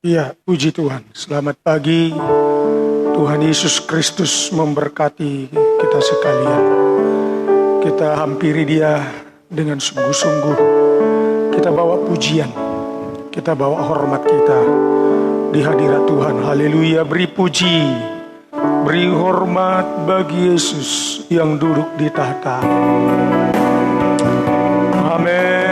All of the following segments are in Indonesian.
Ya, puji Tuhan. Selamat pagi. Tuhan Yesus Kristus memberkati kita sekalian. Kita hampiri Dia dengan sungguh-sungguh. Kita bawa pujian, kita bawa hormat kita di hadirat Tuhan. Haleluya, beri puji, beri hormat bagi Yesus yang duduk di tahta. Amin.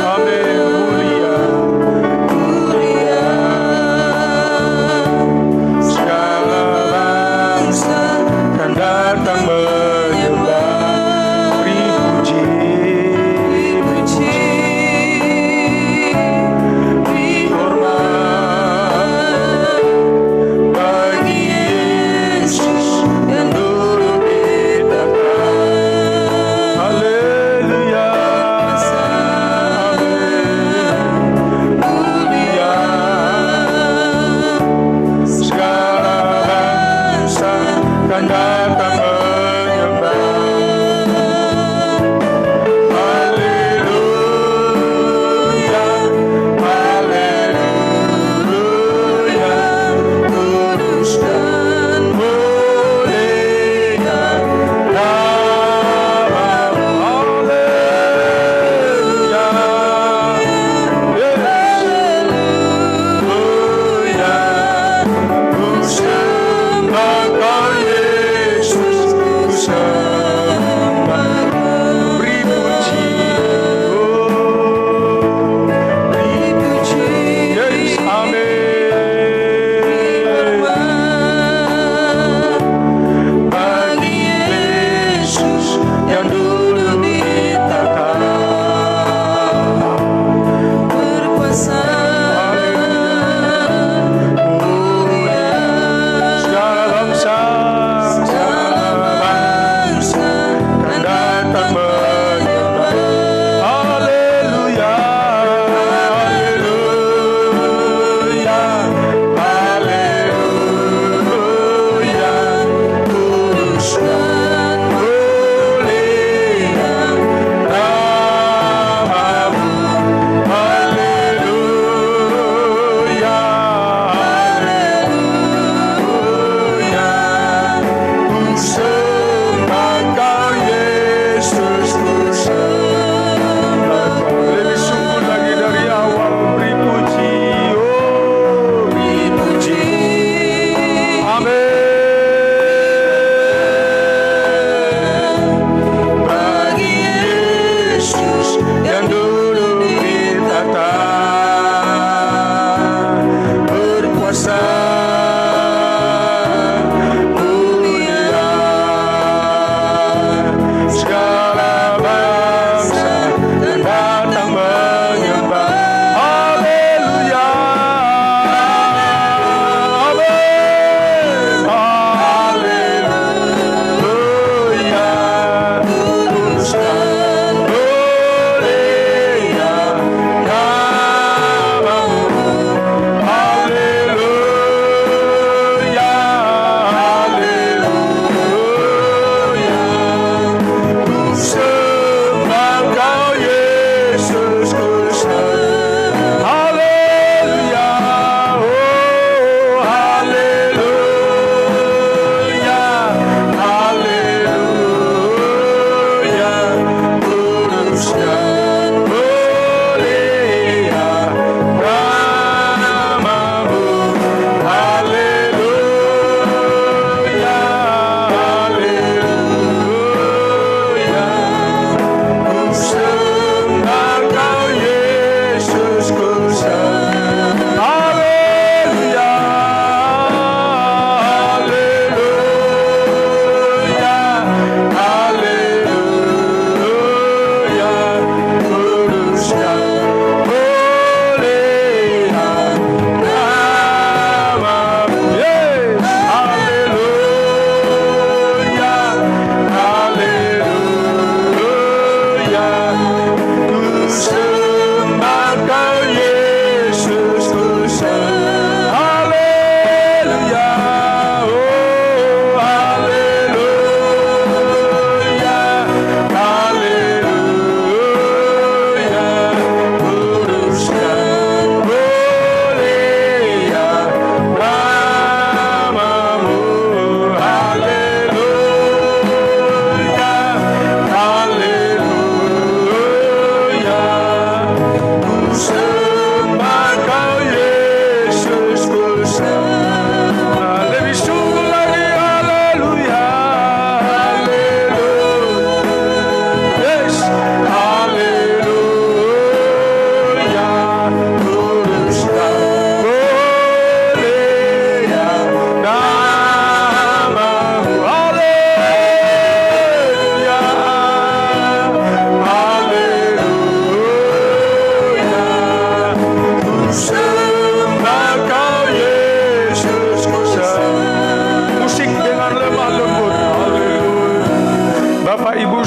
Amin.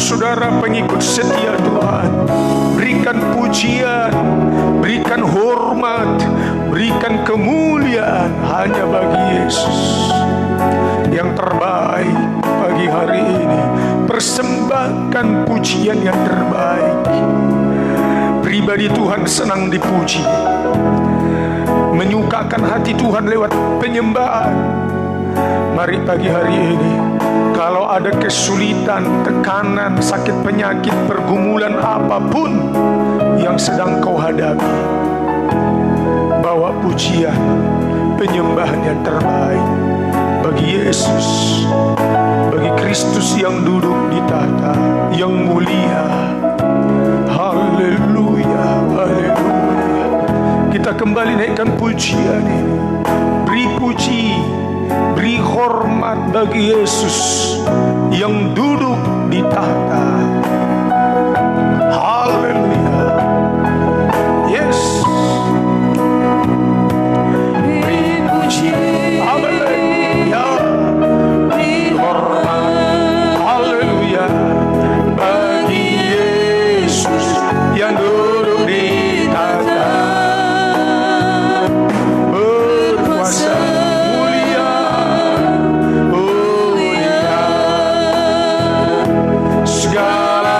saudara-saudara pengikut setia Tuhan. Berikan pujian, berikan hormat, berikan kemuliaan hanya bagi Yesus. Yang terbaik pagi hari ini, persembahkan pujian yang terbaik. Pribadi Tuhan senang dipuji, menyukakan hati Tuhan lewat penyembahan. Mari pagi hari ini, kalau ada kesulitan, tekanan, sakit penyakit, pergumulan apapun yang sedang kau hadapi, bawa pujian, penyembahan yang terbaik bagi Yesus, bagi Kristus yang duduk di tahta yang mulia. Haleluya, haleluya. Kita kembali naikkan pujian ini. Beri puji, beri hormat bagi Yesus yang duduk di tahta. Haleluya. Yes. Beri puji, haleluya. Beri hormat, haleluya, bagi Yesus yang duduk di tahta. Berkuasa, mulia, mulia. Segala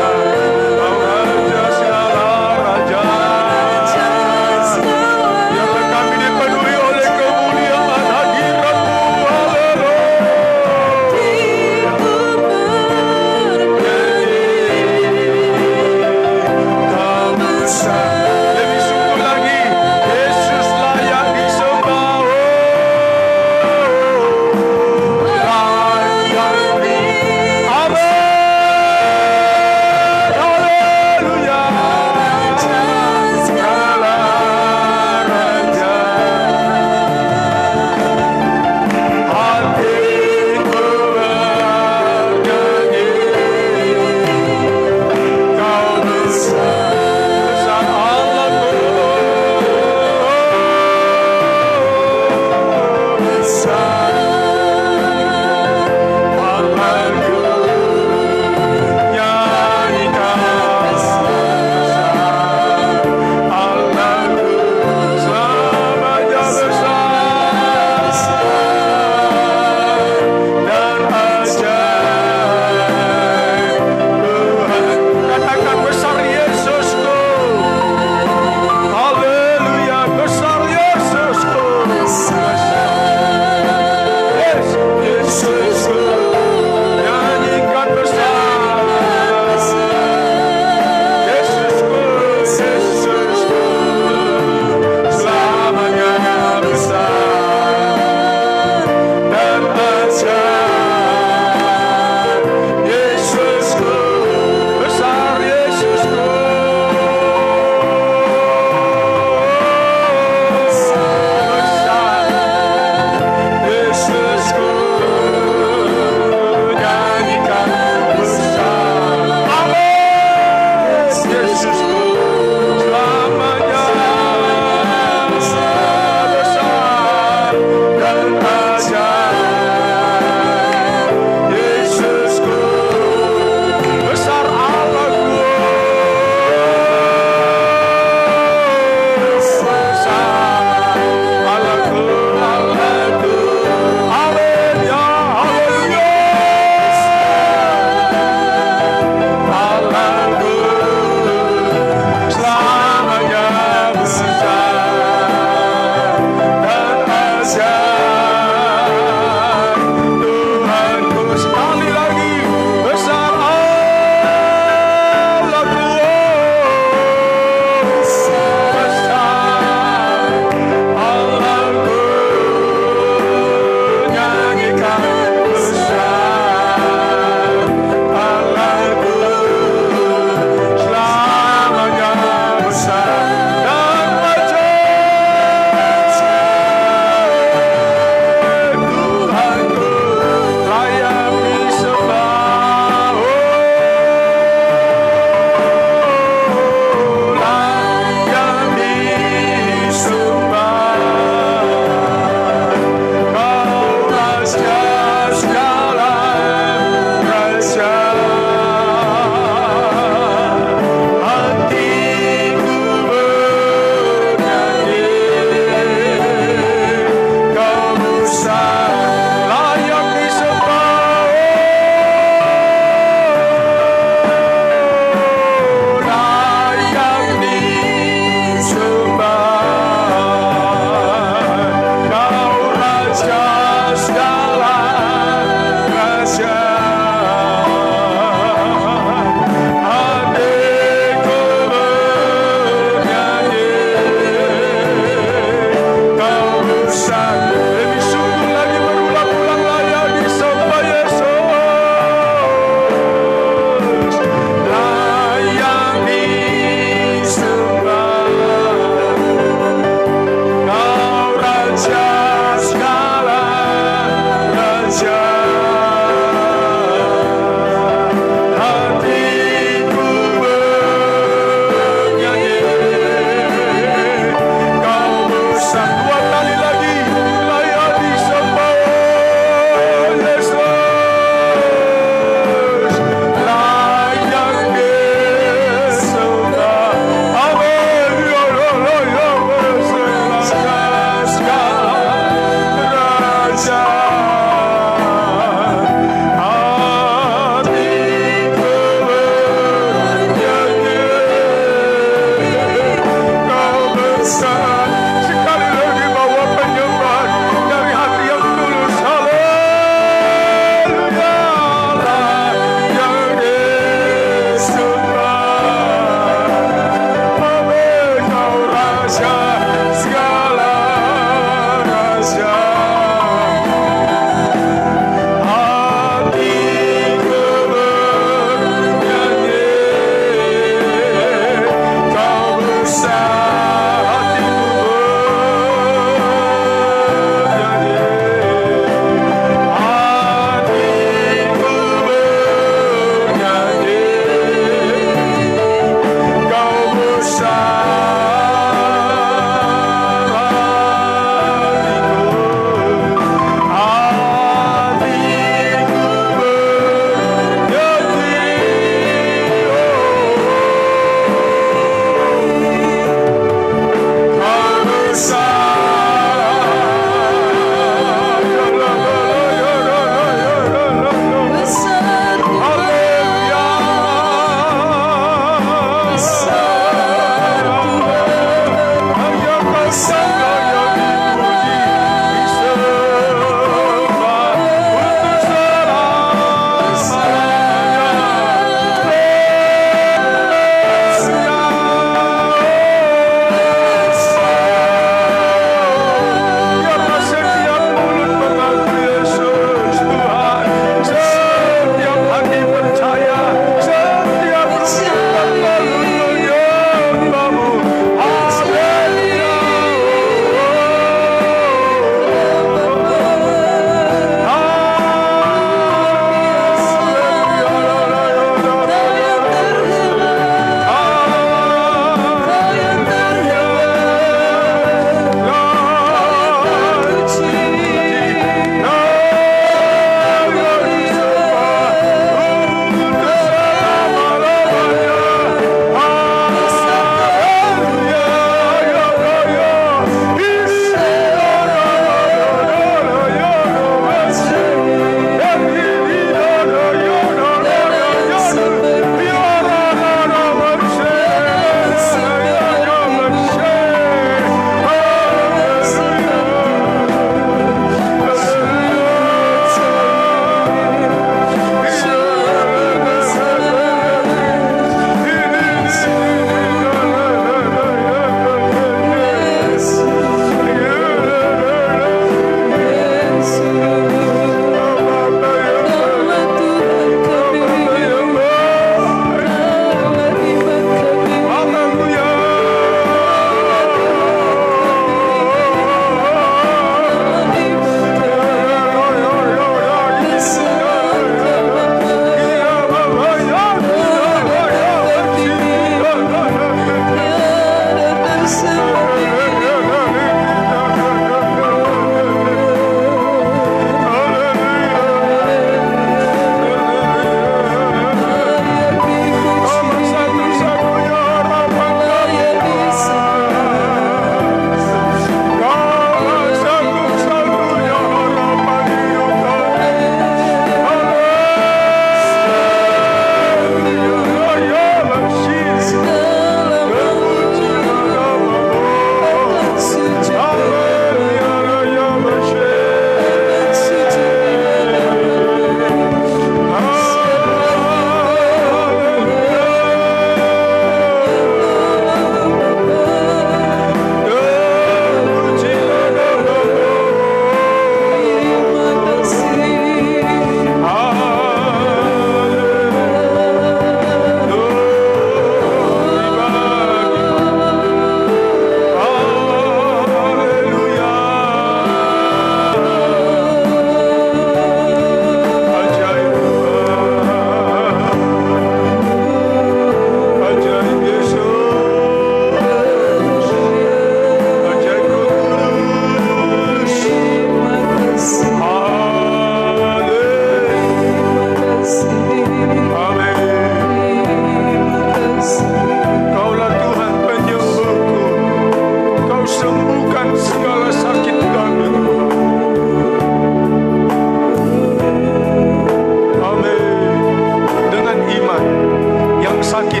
sakit,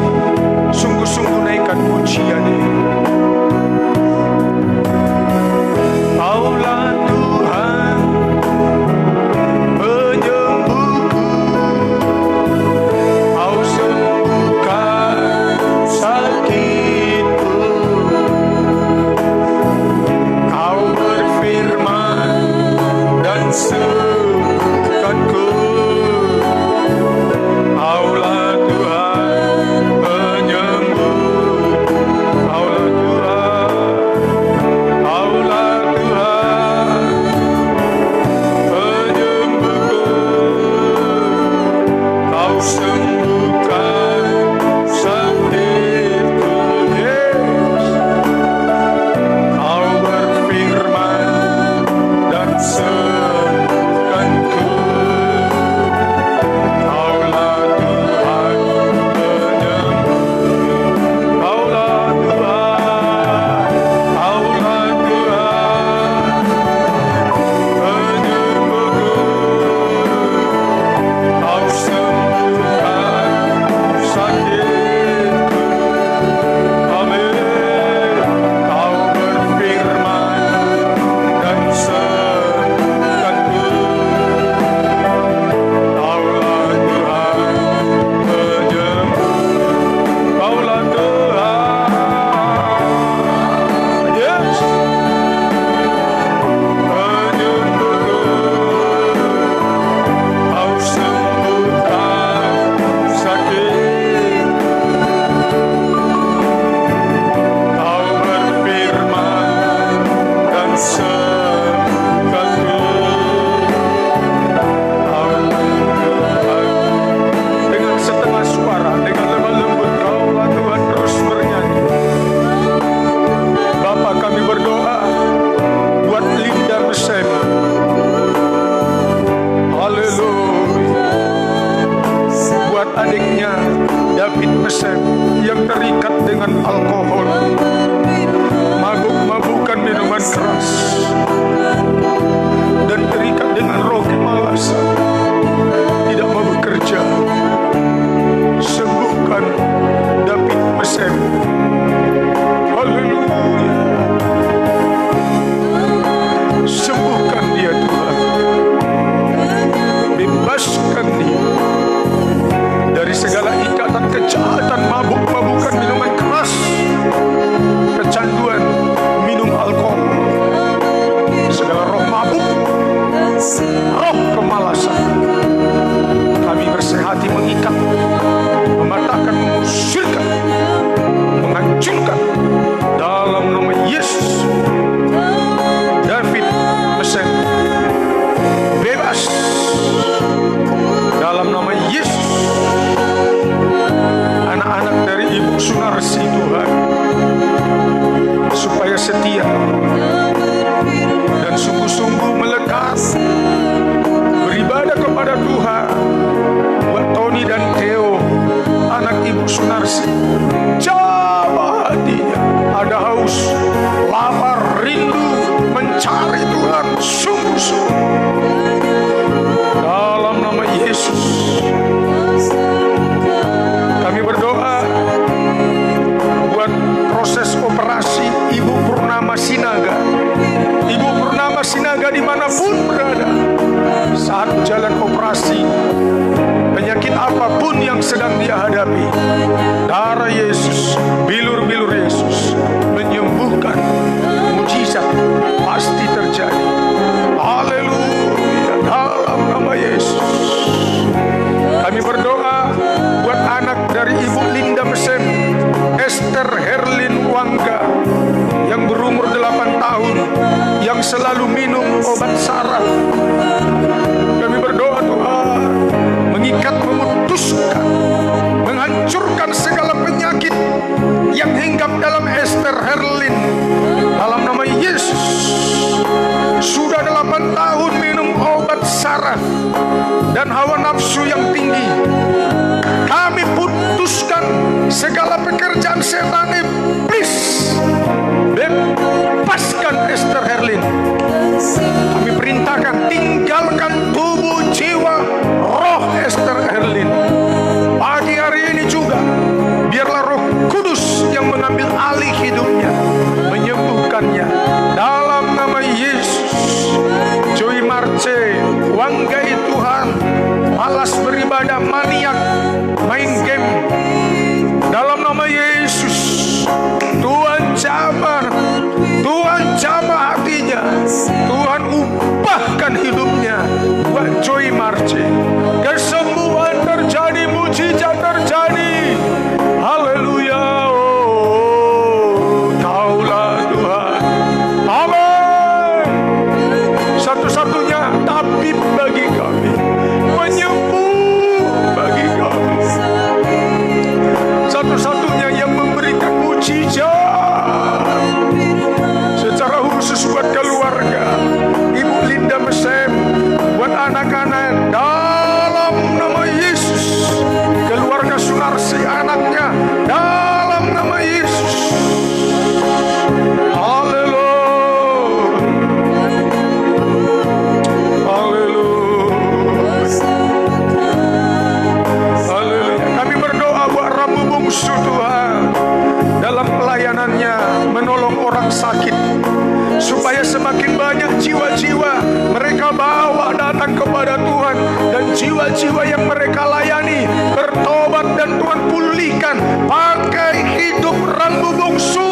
sungguh-sungguh naikkan pujian. Kaulah Tuhan penyembuhku, Kau sembuhkan sakitku. Kau berfirman dan sembuhkanku. Kaulah Tuhan penyembuh, Kaulah Tuhan, Kaulah Tuhan penyembuhku. Kau sembuhkan sakitku. Yes. Kau berfirman dan sembuhkanku. Kaulah Tuhan penyembuh, Kaulah Tuhan, Kaulah Tuhan penyembuhku. Kau sembuhkan sakitku. Amin. Kau berfirman dan sembuhkanku. Kaulah Tuhan penyembuh, Kaulah Tuhan, yes, penyembuhku. Kau sembuhkan sakit. Kau berfirman dan sembuhkanku. Dengan setengah suara, dengan lemah lembut, Kaulah Tuhan terus bernyanyi. Bapa, kami berdoa buat Linda Mesem. Haleluya. Buat adiknya David Mesem yang terikat dengan alkohol, mabuk-mabukan minuman keras, dan terikat dengan roh kemalasan, tidak mau bekerja. Sembuhkan David Mesem. Haleluya. Sembuhkan dia Tuhan. Bebaskan dia dari segala ikatan kejahatan, mabuk-mabukan minuman keras, kecanduan minum alkohol, segala roh mabuk, roh kemalasan. Kami bersehati mengikat, mematahkan, mengusirkan, menghancurkan dalam nama Yesus. David Mesem bebas dalam nama Yesus. Anak-anak dari Ibu Sunarsi Tuhan, supaya setia dan sungguh-sungguh melekat beribadah kepada Tuhan. Buat Tony dan Theo, anak Ibu Sunarsi, coba hatinya ada haus, lapar, rindu mencari Tuhan sungguh-sungguh. Dalam nama Yesus kami berdoa buat proses operasi Ibu Purnama Sinaga. Ibu Purnama Sinaga dimanapun berada, saat jalan operasi, penyakit apapun yang sedang dia hadapi, darah Yesus, bilur-bilur Yesus menyembuhkan. Mujizat pasti terjadi. Haleluya. Dalam nama Yesus kami berdoa buat anak dari Ibu Linda Mesem, Esther Herlin Wangga, yang berumur 8 tahun, yang selalu minum obat saraf. Kami berdoa Tuhan, mengikat, memutuskan, menghancurkan segala penyakit yang hinggap dalam Esther Herlin dalam nama Yesus. Sudah 8 tahun minum obat saraf dan hawa nafsu yang tinggi. Kami putuskan segala pekerjaan setan iblis. Bebaskan Esther Herlin. Kami perintahkan, tinggalkan tubuh, jiwa, roh Esther Herlin. Pagi hari ini juga bungsu Tuhan, dalam pelayanannya menolong orang sakit, supaya semakin banyak jiwa-jiwa mereka bawa datang kepada Tuhan, dan jiwa-jiwa yang mereka layani bertobat dan Tuhan pulihkan. Pakai hidup Rambu Bungsu,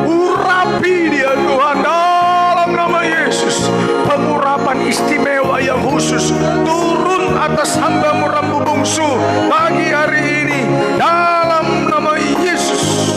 urapi dia Tuhan dalam nama Yesus. Pengurapan istimewa yang khusus turun atas hamba-Mu Rambu Bungsu pagi hari ini dalam nama Yesus.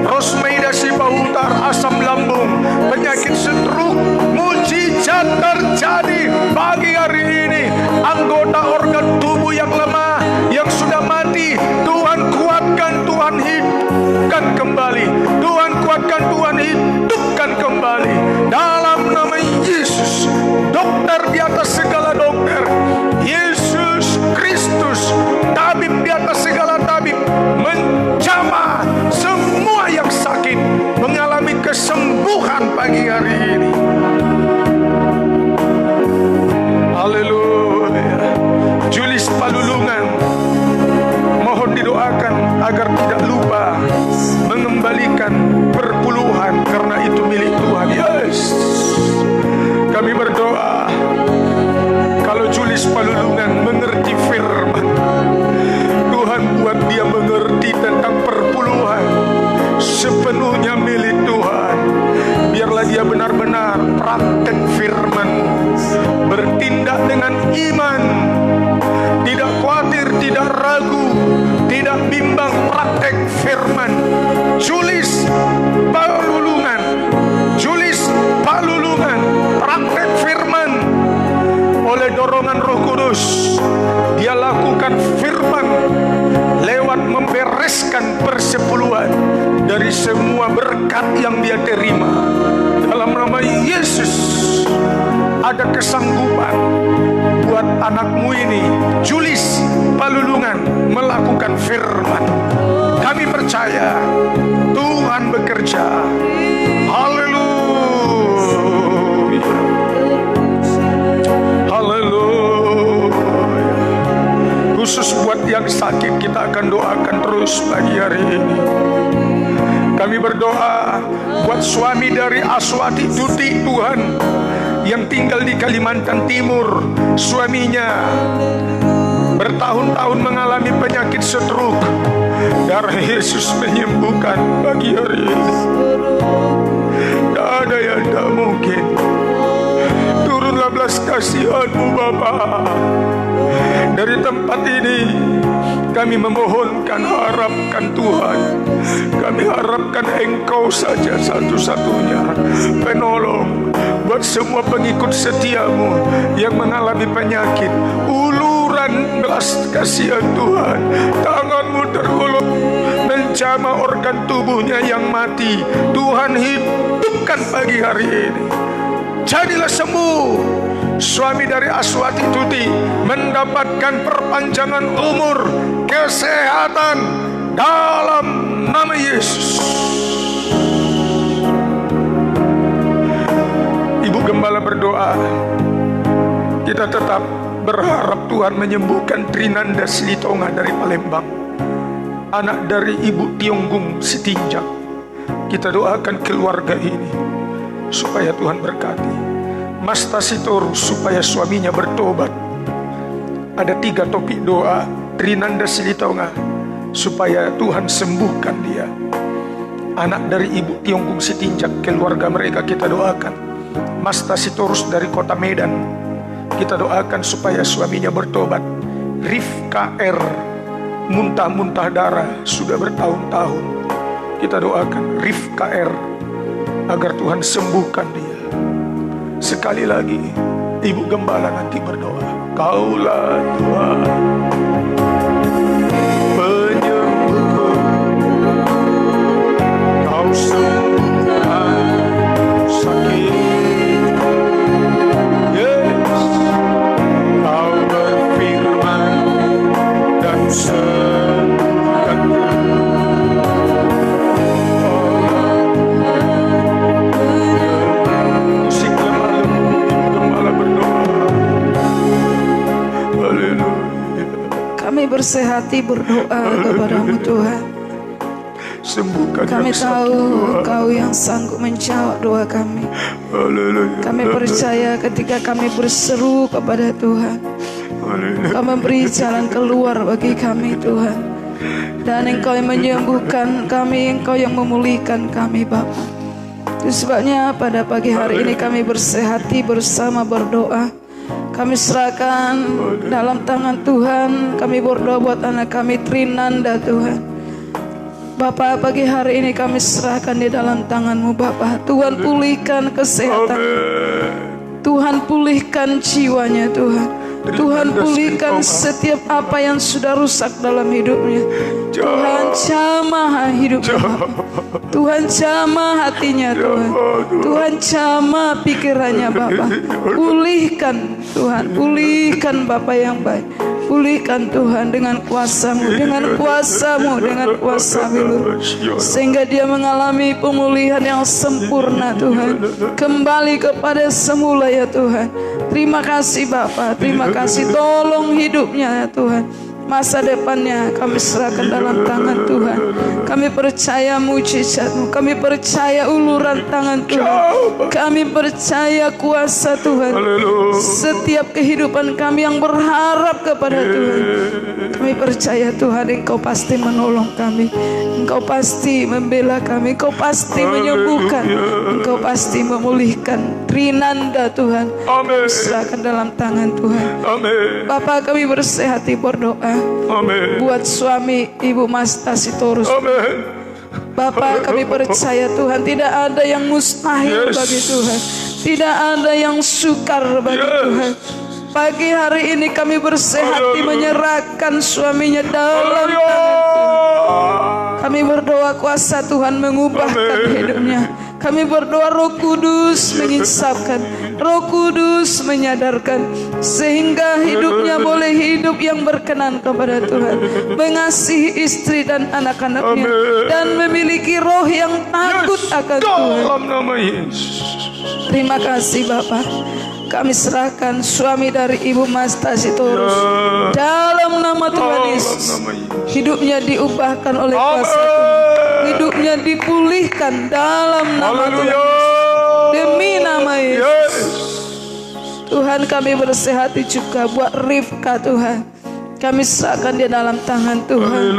Rosmeida Sibautar, asam lambung, penyakit stroke, mujizat terjadi pagi hari ini. Anggota organ tubuh yang lemah, yang sudah mati, Tuhan kuatkan, Tuhan hidupkan kembali. Tuhan kuatkan, Tuhan hidupkan kembali dalam nama Yesus. Dokter di atas segala dokter, Yesus Kristus, tabib di atas segala tabib, menjamah semua yang sakit mengalami kesembuhan pagi hari ini. Haleluya. Julis Palulungan, mohon didoakan agar tidak lupa mengembalikan perpuluhan, karena itu milik Tuhan. Yes, kami berdoa kalau Julis Palulungan mengerti firman Tuhan, buat dia mengerti tentang perpuluhan sepenuhnya milik Tuhan. Biarlah dia benar-benar praktek firman, bertindak dengan iman, tidak khawatir, tidak ragu, tidak bimbang, praktek firman. Julis Palulungan, Julis Palulungan, praktek firman. Oleh dorongan Roh Kudus, dia lakukan firman lewat membereskan persepuluhan dari semua berkat yang dia terima. Dalam nama Yesus, ada kesanggupan buat anakmu ini, Julis Palulungan, melakukan firman. Kami percaya Tuhan bekerja. Haleluya, haleluya. Khusus buat yang sakit, kita akan doakan terus pagi hari ini. Kami berdoa buat suami dari Aswati Tuti, Tuhan, yang tinggal di Kalimantan Timur. Suaminya bertahun-tahun mengalami penyakit stroke. Darah Yesus menyembuhkan pagi hari ini. Tak ada yang tak mungkin. Turunlah belas kasihan-Mu Bapa. Dari tempat ini kami memohonkan, harapkan Tuhan, kami harapkan Engkau saja satu-satunya penolong buat semua pengikut setia-Mu yang mengalami penyakit. Uluran belas kasihan Tuhan, tangan-Mu terulur menjamah organ tubuhnya yang mati. Tuhan hidupkan pagi hari ini. Jadilah sembuh. Suami dari Aswati Tuti mendapatkan perpanjangan umur, kesehatan dalam nama Yesus. Ibu Gembala berdoa, kita tetap berharap Tuhan menyembuhkan Trinanda Silitonga dari Palembang, anak dari Ibu Tionggung Sitinjak. Kita doakan keluarga ini supaya Tuhan berkati. Mas Tasitorus supaya suaminya bertobat. Ada 3 topik doa. Trinanda Silitonga supaya Tuhan sembuhkan dia. Anak dari Ibu Tionggung Sitinjak, keluarga mereka kita doakan. Mas Tasitorus dari kota Medan, kita doakan supaya suaminya bertobat. Rifka R, muntah-muntah darah sudah bertahun-tahun. Kita doakan Rifka R agar Tuhan sembuhkan dia. Sekali lagi, Ibu Gembala nanti berdoa. Kaulah Tuhan penyembuh, Kau sembuhkan sakit. Yes, Kau berfirman dan sembuhkan. Kami bersehati berdoa kepada-Mu Tuhan. sembuhkan Kami yang sakit, tahu Tuhan. Engkau yang sanggup menjawab doa kami. Haleluya. Kami percaya ketika kami berseru kepada Tuhan, Haleluya. Engkau memberi jalan keluar bagi kami Tuhan. Dan Engkau yang menyembuhkan kami, Engkau yang memulihkan kami Bapa. Itu sebabnya pada pagi hari ini kami bersehati bersama berdoa. Kami serahkan dalam tangan Tuhan. Kami berdoa buat anak kami Trinanda Tuhan. Bapa, pagi hari ini kami serahkan di dalam tangan-Mu Bapa. Tuhan pulihkan kesehatan. Tuhan pulihkan jiwanya Tuhan. Tuhan pulihkan setiap apa yang sudah rusak dalam hidupnya. Tuhan jamah hidupnya Bapa. Tuhan jamah hatinya Tuhan. Tuhan jamah pikirannya Bapa. Pulihkan Tuhan. Pulihkan Bapa yang baik. Pulihkan Tuhan dengan kuasa-Mu, dengan kuasa-Mu, dengan kuasa Wilur, sehingga dia mengalami pemulihan yang sempurna Tuhan. Kembali kepada semula ya Tuhan. Terima kasih Bapa, terima kasih. Tolong hidupnya ya Tuhan. Masa depannya kami serahkan dalam tangan Tuhan. Kami percaya mujizat-Mu, kami percaya uluran tangan Tuhan, kami percaya kuasa Tuhan. Setiap kehidupan kami yang berharap kepada Tuhan, kami percaya Tuhan Engkau pasti menolong kami, Engkau pasti membela kami, Engkau pasti menyembuhkan, Engkau pasti memulihkan. Trinanda Tuhan, serahkan dalam tangan Tuhan. Bapa, kami bersehati berdoa buat suami Ibu Mas Tasitorus. Bapa, kami percaya Tuhan tidak ada yang mustahil bagi Tuhan, tidak ada yang sukar bagi Tuhan. Pagi hari ini kami bersehati menyerahkan suaminya dalam tangan Tuhan. Kami berdoa kuasa Tuhan mengubahkan hidupnya. Kami berdoa Roh Kudus menginsapkan, Roh Kudus menyadarkan, sehingga hidupnya boleh hidup yang berkenan kepada Tuhan, mengasihi istri dan anak-anaknya, dan memiliki roh yang takut akan Tuhan. Terima kasih Bapak. Kami serahkan suami dari Ibu Mas Tasitorus dalam nama Tuhan Yesus. Hidupnya diubahkan oleh kuasa Tuhan. Hidupnya dipulihkan dalam nama Tuhan Yesus. Demi nama Yesus. Tuhan, kami bersehati juga buat Rifka Tuhan. Kami serahkan dia dalam tangan Tuhan.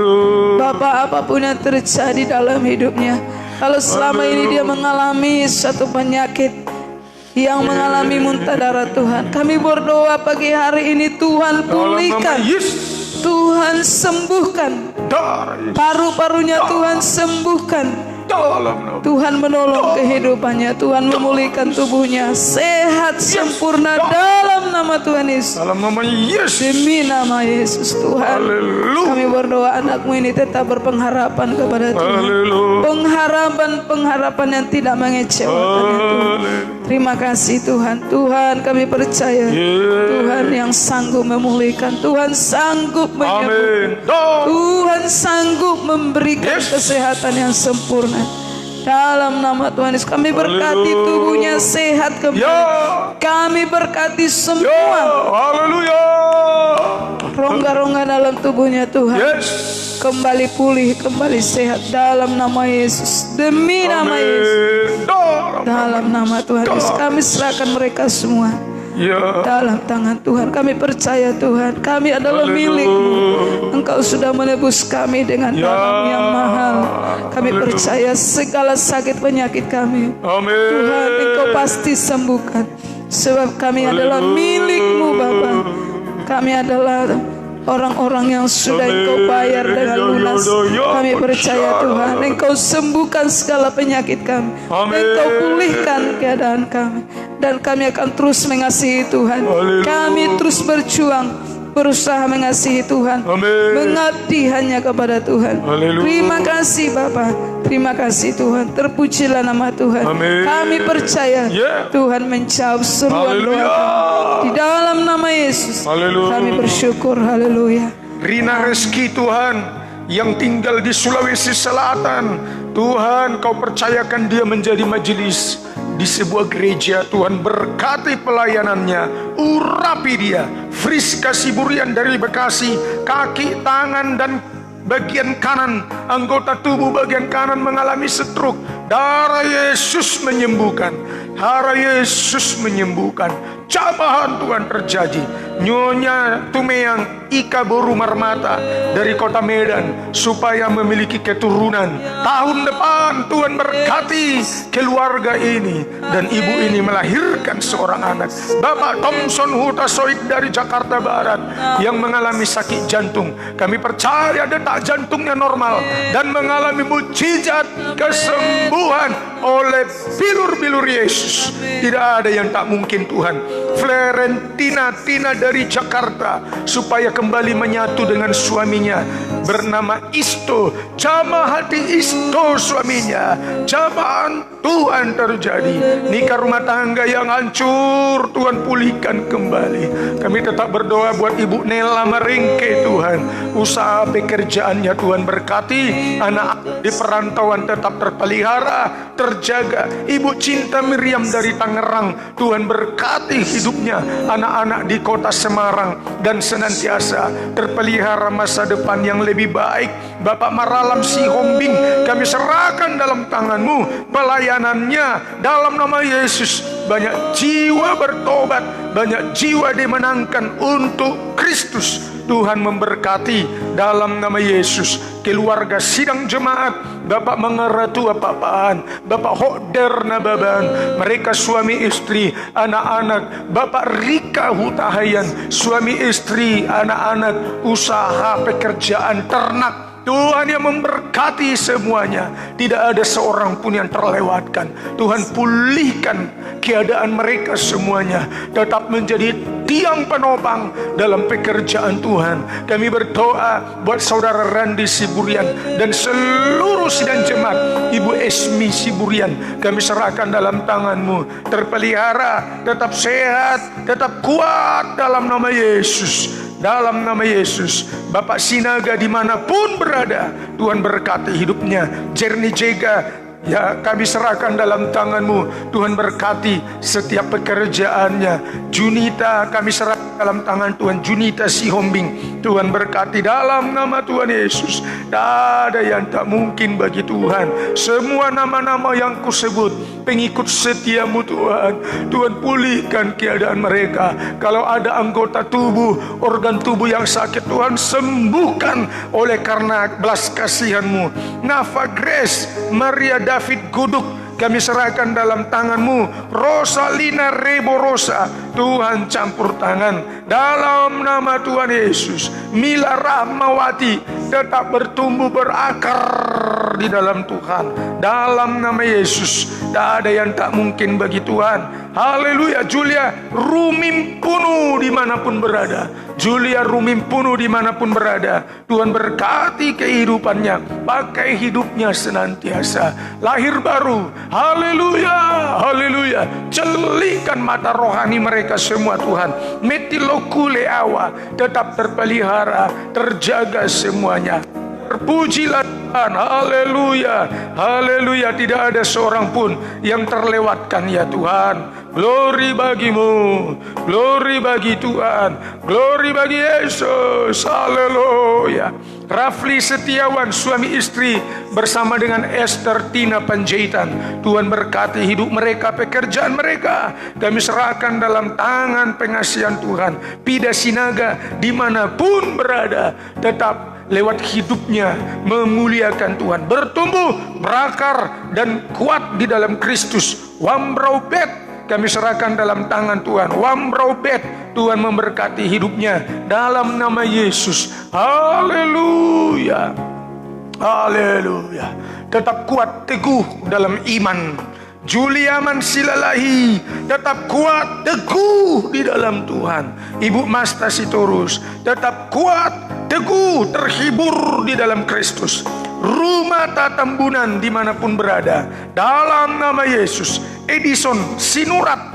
Bapak, apapun yang terjadi dalam hidupnya, kalau selama ini dia mengalami suatu penyakit yang mengalami muntah darah Tuhan, kami berdoa pagi hari ini Tuhan pulihkan, Tuhan sembuhkan, paru-parunya Tuhan sembuhkan, Tuhan menolong kehidupannya, Tuhan memulihkan tubuhnya, sehat sempurna dalam nama Tuhan Yesus. Demi nama Yesus Tuhan, kami berdoa anakmu ini tetap berpengharapan kepada Tuhan, pengharapan yang tidak mengecewakan ya Tuhan. Terima kasih Tuhan. Tuhan, kami percaya Tuhan yang sanggup memulihkan, Tuhan sanggup menyembuhkan, Tuhan sanggup memberikan kesehatan yang sempurna. Dalam nama Tuhan Yesus, kami berkati tubuhnya sehat kembali. Kami berkati semua rongga-rongga dalam tubuhnya Tuhan kembali pulih, kembali sehat dalam nama Yesus. Demi nama Yesus, dalam nama Tuhan Yesus, kami serahkan mereka semua dalam tangan Tuhan. Kami percaya Tuhan, kami adalah milik-Mu. Engkau sudah menebus kami dengan darah yang mahal. Kami percaya segala sakit penyakit kami, Tuhan Engkau pasti sembuhkan, sebab kami adalah milik-Mu Bapa. Kami adalah orang-orang yang sudah Engkau bayar dengan lunas. Kami percaya Tuhan Engkau sembuhkan segala penyakit kami, Engkau pulihkan keadaan kami, dan kami akan terus mengasihi Tuhan. Kami terus berjuang, berusaha mengasihi Tuhan, mengabdi hanya kepada Tuhan. Terima kasih Bapa, terima kasih Tuhan. Terpujilah nama Tuhan. Kami percaya Tuhan menjawab seruan doa kami. Di dalam nama Yesus kami bersyukur. Haleluya. Rina Reski Tuhan yang tinggal di Sulawesi Selatan, Tuhan Kau percayakan dia menjadi majelis di sebuah gereja. Tuhan berkati pelayanannya, urapi dia. Friska Siburian dari Bekasi, kaki, tangan dan bagian kanan, anggota tubuh bagian kanan mengalami stroke. Darah Yesus menyembuhkan. Darah Yesus menyembuhkan. Jamahan Tuhan terjadi. Nyonya Tumeyang Ika Boru Marmata dari kota Medan supaya memiliki keturunan. Tahun depan Tuhan berkati keluarga ini, dan ibu ini melahirkan seorang anak. Bapak Thompson Hutasoid dari Jakarta Barat yang mengalami sakit jantung, kami percaya detak jantungnya normal dan mengalami mujizat kesembuhan oleh bilur-bilur Yesus. Tidak ada yang tak mungkin Tuhan. Florentina Tina dari Jakarta supaya kembali menyatu dengan suaminya bernama Isto. Jamah hati Isto suaminya. Jamahan Tuhan terjadi. Nikah rumah tangga yang hancur Tuhan pulihkan kembali. Kami tetap berdoa buat Ibu Nela Meringke Tuhan. Usaha pekerjaannya Tuhan berkati. Anak di perantauan tetap terpelihara, terjaga. Ibu Cinta Miriam dari Tangerang, Tuhan berkati hidupnya. Anak-anak di kota Semarang dan senantiasa terpelihara masa depan yang lebih baik. Bapak Maralam Sihombing, kami serahkan dalam tangan-Mu pelayanannya dalam nama Yesus. Banyak jiwa bertobat, banyak jiwa dimenangkan untuk Kristus. Tuhan memberkati dalam nama Yesus. Keluarga sidang jemaat, Bapak Mengeratu Apapaan, Bapak Hokder Nababan, mereka suami istri, anak-anak, Bapak Rika Hutahayan, suami istri, anak-anak, usaha pekerjaan ternak. Tuhan yang memberkati semuanya. Tidak ada seorang pun yang terlewatkan. Tuhan pulihkan keadaan mereka semuanya. Tetap menjadi tiang penopang dalam pekerjaan Tuhan. Kami berdoa buat saudara Randi Siburian dan seluruh sidang jemaat. Ibu Esmi Siburian, kami serahkan dalam tangan-Mu. Terpelihara, tetap sehat, tetap kuat dalam nama Yesus. Dalam nama Yesus. Bapak Sinaga dimanapun berada, Tuhan berkati hidupnya. Jerni Jega, ya kami serahkan dalam tangan-Mu. Tuhan berkati setiap pekerjaannya. Junita kami serahkan dalam tangan Tuhan. Junita Sihombing, Tuhan berkati dalam nama Tuhan Yesus. Tak ada yang tak mungkin bagi Tuhan. Semua nama-nama yang kusebut, pengikut setia-Mu Tuhan. Tuhan pulihkan keadaan mereka. Kalau ada anggota tubuh, organ tubuh yang sakit, Tuhan sembuhkan oleh karena belas kasihan-Mu. Nafa Grace Maria David Guduk, kami serahkan dalam tangan-Mu. Rosalina Reborosa, Tuhan campur tangan dalam nama Tuhan Yesus. Mila Rahmawati tetap bertumbuh berakar di dalam Tuhan. Dalam nama Yesus, tak ada yang tak mungkin bagi Tuhan. Haleluya. Julia Rumimpunu dimanapun berada, Julia Rumimpunu dimanapun berada, Tuhan berkati kehidupannya, pakai hidupnya senantiasa. Lahir baru, haleluya, haleluya. Celikan mata rohani mereka semua Tuhan. Metilokule awa tetap terpelihara, terjaga semuanya. Terpujilah Tuhan, haleluya, haleluya. Tidak ada seorang pun yang terlewatkan ya Tuhan. Glory bagi-Mu, glory bagi Tuhan, glory bagi Yesus, haleluya. Rafli Setiawan, suami istri bersama dengan Esther Tina Panjaitan, Tuhan berkati hidup mereka, pekerjaan mereka. Kami serahkan dalam tangan pengasihan Tuhan. Pida Sinaga dimanapun berada, tetap lewat hidupnya memuliakan Tuhan, bertumbuh, berakar dan kuat di dalam Kristus. Wambraubet kami serahkan dalam tangan Tuhan. Wambraubet, Tuhan memberkati hidupnya dalam nama Yesus. Haleluya, haleluya. Tetap kuat teguh dalam iman. Juliaman Silalahi tetap kuat teguh di dalam Tuhan. Ibu Masta Sitorus tetap kuat teguh terhibur di dalam Kristus. Rumah Tatambunan dimanapun berada, dalam nama Yesus. Edison Sinurat,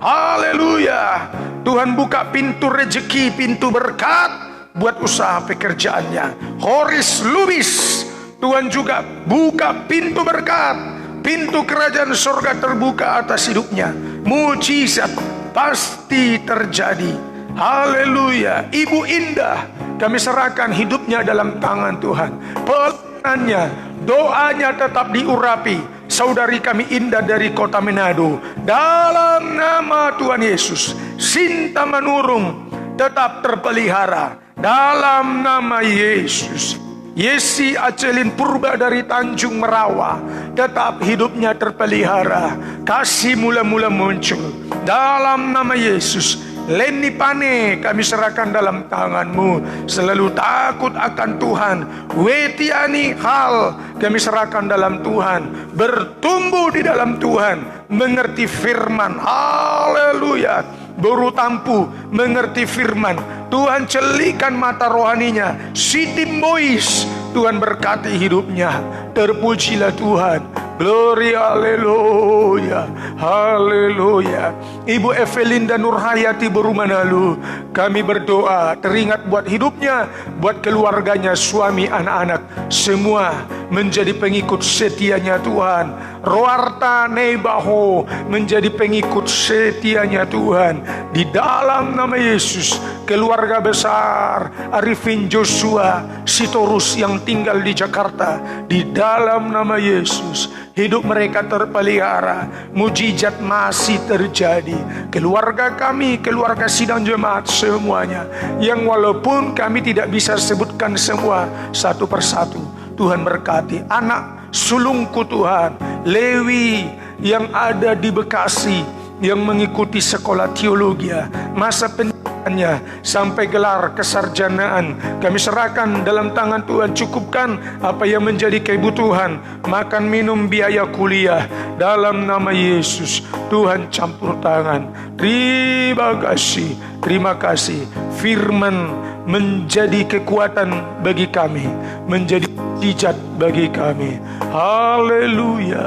haleluya. Tuhan buka pintu rezeki, pintu berkat buat usaha pekerjaannya. Horis Lubis, Tuhan juga buka pintu berkat, pintu kerajaan surga terbuka atas hidupnya. Mujizat pasti terjadi Haleluya. Ibu Indah, kami serahkan hidupnya dalam tangan Tuhan. Pelayanannya, doanya tetap diurapi. Saudari kami Indah dari kota Manado, dalam nama Tuhan Yesus. Sinta Manurung tetap terpelihara dalam nama Yesus. Yesi Acelin Purba dari Tanjung Merawa, tetap hidupnya terpelihara. Kasih mula-mula muncul dalam nama Yesus. Leni Pane kami serahkan dalam tangan-Mu. Selalu takut akan Tuhan. Wetiani Hal kami serahkan dalam Tuhan. Bertumbuh di dalam Tuhan, mengerti firman. Haleluya. Baru tampu mengerti firman. Tuhan celikan mata rohaninya. Siti Mois, Tuhan berkati hidupnya. Terpujilah Tuhan. Glory, haleluya, haleluya. Ibu Evelinda Nurhayati Berumanalu, kami berdoa teringat buat hidupnya, buat keluarganya, suami, anak-anak, semua menjadi pengikut setianya Tuhan. Roarta Nebaho menjadi pengikut setianya Tuhan. Di dalam nama Yesus, keluarga besar Arifin Joshua Sitorus yang tinggal di Jakarta, di dalam nama Yesus, hidup mereka terpelihara. Mujizat masih terjadi. Keluarga kami, keluarga sidang jemaat semuanya, yang walaupun kami tidak bisa sebutkan semua satu persatu, Tuhan berkati. Anak sulungku Tuhan, Lewi yang ada di Bekasi, yang mengikuti sekolah teologi, masa pendidikannya sampai gelar kesarjanaan, kami serahkan dalam tangan Tuhan. Cukupkan apa yang menjadi kebutuhan, makan minum, biaya kuliah, dalam nama Yesus. Tuhan campur tangan. Terima kasih, terima kasih. Firman menjadi kekuatan bagi kami, menjadi mujizat bagi kami. Haleluya,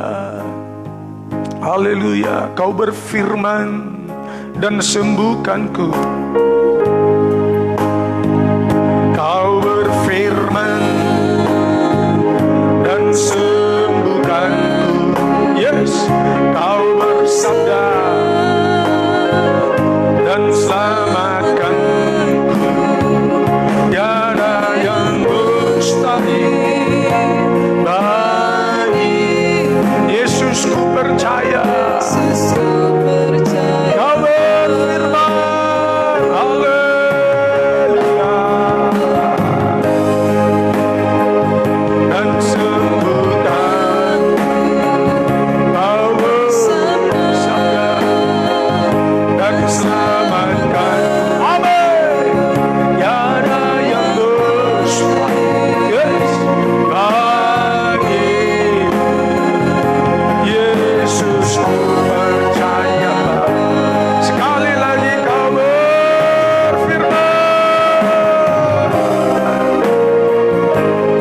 haleluya. Kau berfirman dan sembuhkanku. Kau berfirman dan sembuhkanku. Yes, kau bersabda dan selamatkanku. Tiada yang mustahil bagi Yesus. Ku percaya. Kau berfirman, haleluya, dan sembuhkan. Kau bersabda dan selamatkan. Amin. Tiada yang mustahil, yes, bagi Yesus. Ku percaya. Sekali lagi kau berfirman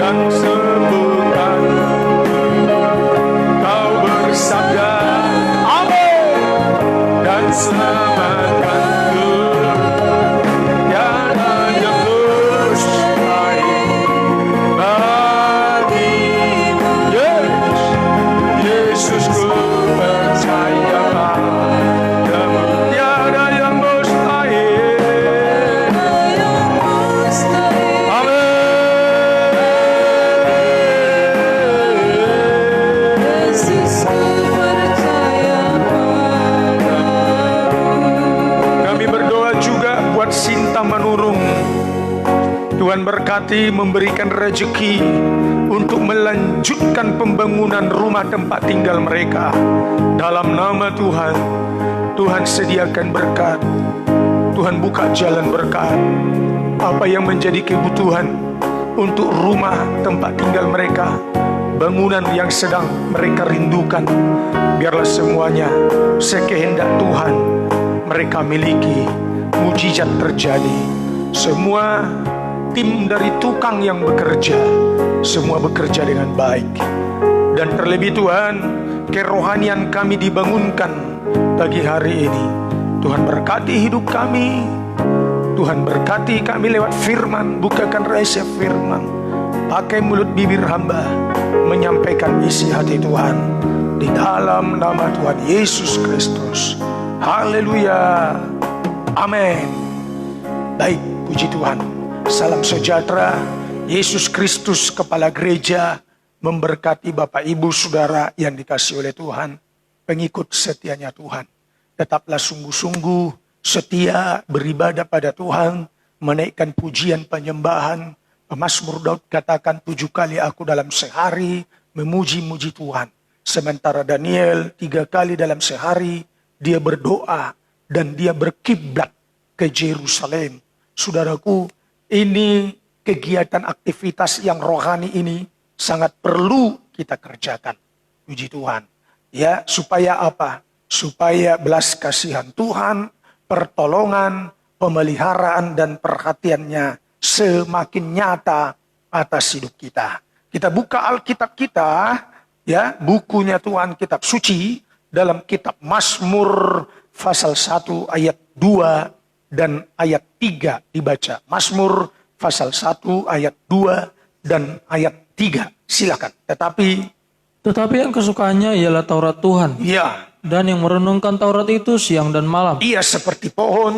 dan sembuhkan. Kau bersabda, amin, dan selamatkanku. Tiada yang mustahil bagi Yesus. Ku percaya. Tiada yang mustahil. Amin. Kami berdoa juga buat Sinta Manurung. Tuhan berkati, memberikan rezeki untuk melanjutkan pembangunan rumah tempat tinggal mereka. Dalam nama Tuhan, Tuhan sediakan berkat. Tuhan buka jalan berkat. Apa yang menjadi kebutuhan untuk rumah tempat tinggal mereka, bangunan yang sedang mereka rindukan, biarlah semuanya sekehendak Tuhan mereka miliki. Mujizat terjadi. Semua tim dari tukang yang bekerja, semua bekerja dengan baik. Dan terlebih Tuhan, kerohanian kami dibangunkan pagi hari ini. Tuhan berkati hidup kami. Tuhan berkati kami lewat firman. Bukakan rahasia firman. Pakai mulut bibir hamba menyampaikan isi hati Tuhan. Di dalam nama Tuhan Yesus Kristus. Haleluya. Amin. Baik, puji Tuhan. Salam sejahtera. Yesus Kristus Kepala Gereja memberkati Bapak Ibu Saudara yang dikasihi oleh Tuhan, pengikut setianya Tuhan. Tetaplah sungguh-sungguh setia beribadah pada Tuhan, menaikkan pujian penyembahan. Pemazmur Daud katakan 7 kali aku dalam sehari memuji-muji Tuhan. Sementara Daniel 3 kali dalam sehari dia berdoa dan dia berkiblat ke Yerusalem. Saudaraku, ini kegiatan aktivitas yang rohani ini sangat perlu kita kerjakan. Puji Tuhan. Ya, supaya apa? Supaya belas kasihan Tuhan, pertolongan, pemeliharaan dan perhatiannya semakin nyata atas hidup kita. Kita buka Alkitab kita, ya, bukunya Tuhan, kitab suci, dalam kitab Mazmur pasal 1 ayat 2 dan ayat 3 dibaca. Mazmur pasal 1 ayat 2 dan ayat 3. Silakan. Tetapi yang kesukaannya ialah Taurat Tuhan. Ya, Dan yang merenungkan Taurat itu siang dan malam. ia seperti pohon.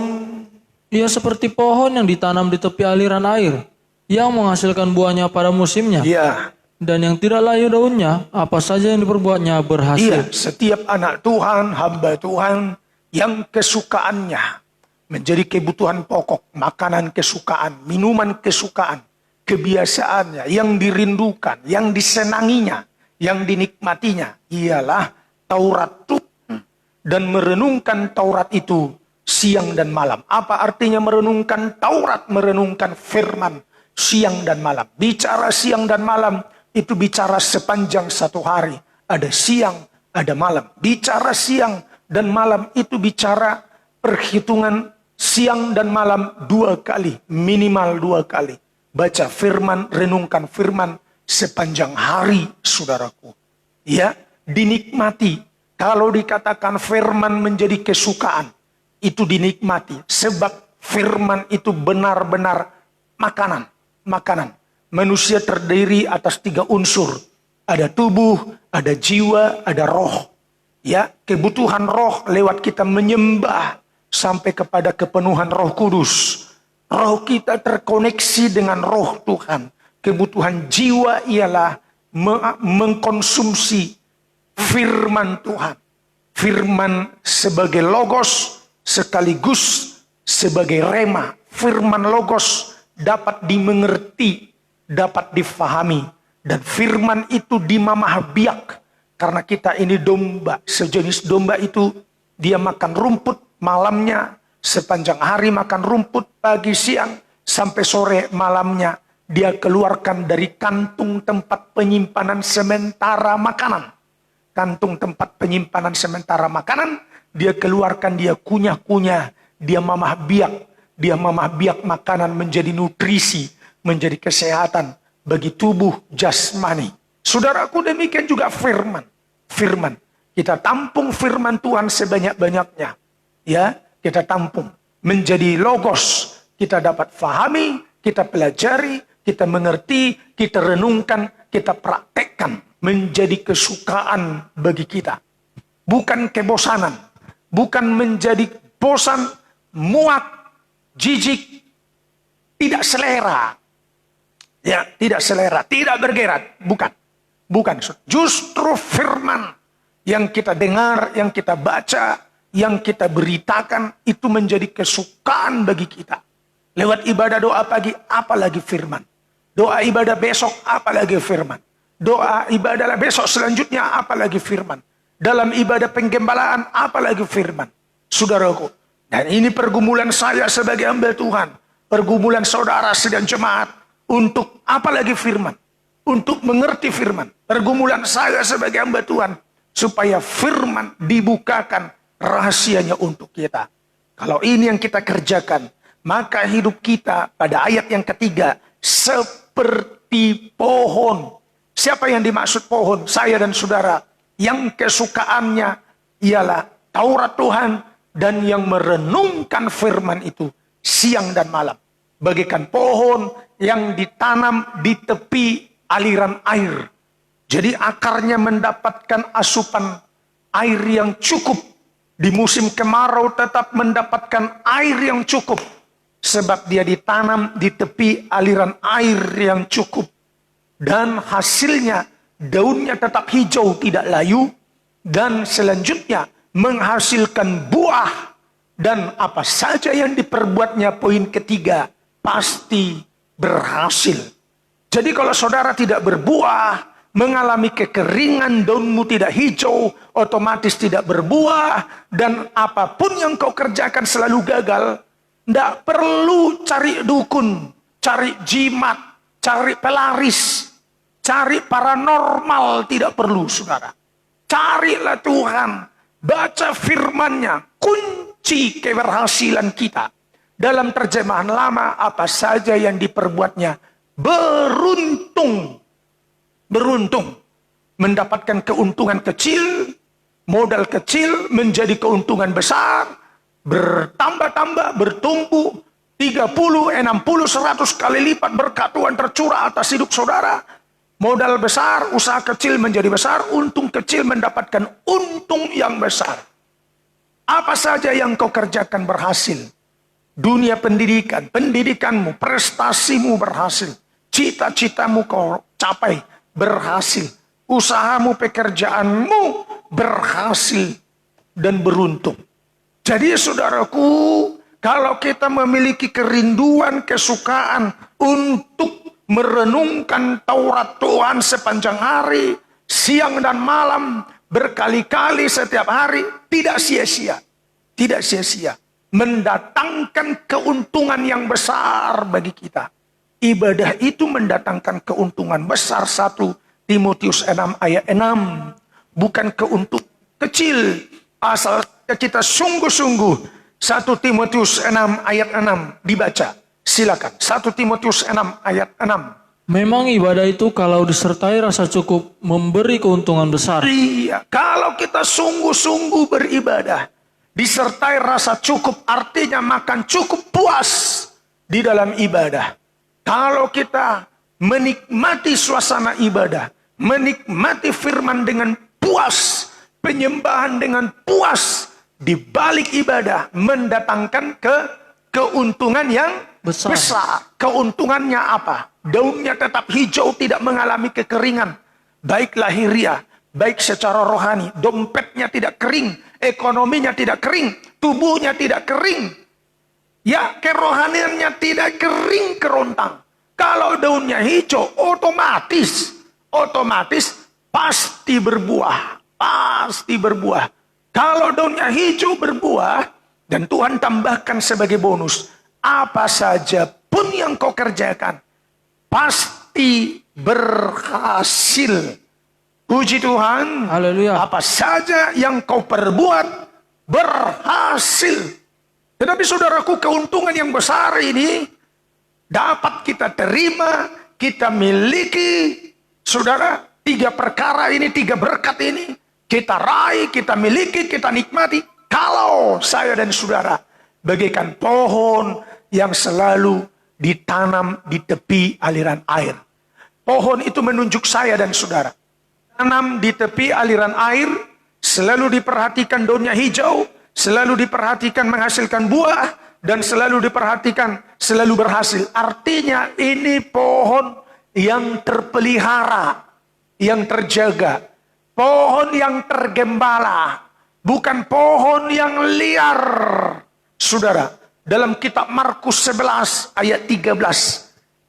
Ia seperti pohon yang ditanam di tepi aliran air, yang menghasilkan buahnya pada musimnya. Ya, Dan yang tidak layu daunnya, apa saja yang diperbuatnya berhasil. setiap anak Tuhan, hamba Tuhan yang kesukaannya menjadi kebutuhan pokok, makanan kesukaan, minuman kesukaan, kebiasaannya yang dirindukan, yang disenanginya, yang dinikmatinya ialah Taurat Tuhan. Dan merenungkan Taurat itu siang dan malam. Apa artinya merenungkan Taurat? Merenungkan firman siang dan malam. Bicara siang dan malam itu bicara sepanjang satu hari. Ada siang, ada malam. Bicara siang dan malam itu bicara perhitungan siang dan malam 2 kali. Minimal 2 kali. Baca firman, renungkan firman sepanjang hari, saudaraku. Ya, dinikmati. Kalau dikatakan firman menjadi kesukaan, itu dinikmati. Sebab firman itu benar-benar makanan. Makanan. Manusia terdiri atas 3 unsur. Ada tubuh, ada jiwa, ada roh. Ya, kebutuhan roh lewat kita menyembah sampai kepada kepenuhan Roh Kudus. Roh kita terkoneksi dengan roh Tuhan. Kebutuhan jiwa ialah mengkonsumsi firman Tuhan. Firman sebagai logos sekaligus sebagai rema. Firman logos dapat dimengerti, dapat difahami. Dan firman itu dimamah biak. Karena kita ini domba. Sejenis domba itu dia makan rumput malamnya. Sepanjang hari makan rumput pagi siang sampai sore malamnya. Dia keluarkan dari kantung tempat penyimpanan sementara makanan. Kantung tempat penyimpanan sementara makanan, dia keluarkan, dia kunyah-kunyah, dia mamah biak. Dia mamah biak makanan menjadi nutrisi, menjadi kesehatan bagi tubuh jasmani. Saudaraku, demikian juga firman. Firman. Kita tampung firman Tuhan sebanyak-banyaknya. Ya, kita tampung. Menjadi logos. Kita dapat fahami, kita pelajari, kita mengerti, kita renungkan, kita praktekkan. Menjadi kesukaan bagi kita. Bukan kebosanan. Bukan menjadi bosan, muak, jijik, tidak selera. Ya, tidak selera, tidak bergerak. Bukan. Bukan. Justru firman yang kita dengar, yang kita baca, yang kita beritakan, itu menjadi kesukaan bagi kita. Lewat ibadah doa pagi, apalagi firman. Doa ibadah besok, apalagi firman. Doa ibadah besok selanjutnya, apalagi firman. Dalam ibadah penggembalaan, apalagi firman. Saudaraku, dan ini pergumulan saya sebagai hamba Tuhan. Pergumulan saudara sedang jemaat. Untuk apalagi firman. Untuk mengerti firman. Pergumulan saya sebagai hamba Tuhan. Supaya firman dibukakan rahasianya untuk kita. Kalau ini yang kita kerjakan, maka hidup kita pada ayat yang ketiga seperti pohon. Siapa yang dimaksud pohon? Saya dan saudara. Yang kesukaannya ialah Taurat Tuhan dan yang merenungkan firman itu siang dan malam. Bagaikan pohon yang ditanam di tepi aliran air. Jadi akarnya mendapatkan asupan air yang cukup. Di musim kemarau tetap mendapatkan air yang cukup. sebab dia ditanam di tepi aliran air yang cukup. Dan hasilnya daunnya tetap hijau tidak layu. Dan selanjutnya menghasilkan buah. Dan apa saja yang diperbuatnya, poin ketiga, pasti berhasil. Jadi kalau saudara tidak berbuah, mengalami kekeringan, daunmu tidak hijau, otomatis tidak berbuah, dan apapun yang kau kerjakan selalu gagal. Tidak perlu cari dukun, cari jimat, cari pelaris, cari paranormal, tidak perlu saudara. Carilah Tuhan, baca firman-Nya, kunci keberhasilan kita. Dalam terjemahan lama, apa saja yang diperbuatnya beruntung. Beruntung. Mendapatkan keuntungan kecil, modal kecil menjadi keuntungan besar, bertambah-tambah, bertumbuh, 30, 60, 100 kali lipat berkat Tuhan tercurah atas hidup saudara. Modal besar, usaha kecil menjadi besar, untung kecil mendapatkan untung yang besar. Apa saja yang kau kerjakan berhasil. Dunia pendidikan, pendidikanmu, prestasimu berhasil. Cita-citamu kau capai, berhasil. Usahamu, pekerjaanmu berhasil dan beruntung. Jadi saudaraku, kalau kita memiliki kerinduan, kesukaan untuk merenungkan Taurat Tuhan sepanjang hari, siang dan malam, berkali-kali setiap hari, tidak sia-sia. Tidak sia-sia. Mendatangkan keuntungan yang besar bagi kita. Ibadah itu mendatangkan keuntungan besar. 1 Timotius 6 ayat 6. Bukan keuntungan kecil. Asal kita sungguh-sungguh. 1 Timotius 6 ayat 6 dibaca. Silakan. 1 Timotius 6 ayat 6. Memang ibadah itu kalau disertai rasa cukup memberi keuntungan besar. Iya, kalau kita sungguh-sungguh beribadah, disertai rasa cukup, artinya makan cukup, puas di dalam ibadah. Kalau kita menikmati suasana ibadah, menikmati firman dengan puas, penyembahan dengan puas, di balik ibadah mendatangkan keuntungan yang besar. Keuntungannya apa? Daunnya tetap hijau, tidak mengalami kekeringan. Baik lahiriah, baik secara rohani. Dompetnya tidak kering, ekonominya tidak kering, tubuhnya tidak kering. Ya, kerohaniannya tidak kering kerontang. Kalau daunnya hijau, otomatis pasti berbuah. Pasti berbuah. Kalau daunnya hijau berbuah, dan Tuhan tambahkan sebagai bonus, apa saja pun yang kau kerjakan, pasti berhasil. Puji Tuhan. Haleluya. Apa saja yang kau perbuat, berhasil. Tetapi saudaraku, keuntungan yang besar ini dapat kita terima, kita miliki. Saudara, 3 perkara ini, 3 berkat ini, kita raih, kita miliki, kita nikmati. Kalau saya dan saudara bagaikan pohon yang selalu ditanam di tepi aliran air. Pohon itu menunjuk saya dan saudara. Tanam di tepi aliran air, selalu diperhatikan daunnya hijau, selalu diperhatikan menghasilkan buah, dan selalu diperhatikan selalu berhasil. Artinya ini pohon yang terpelihara, yang terjaga. Pohon yang tergembala, bukan pohon yang liar. Saudara, dalam kitab Markus 11 ayat 13,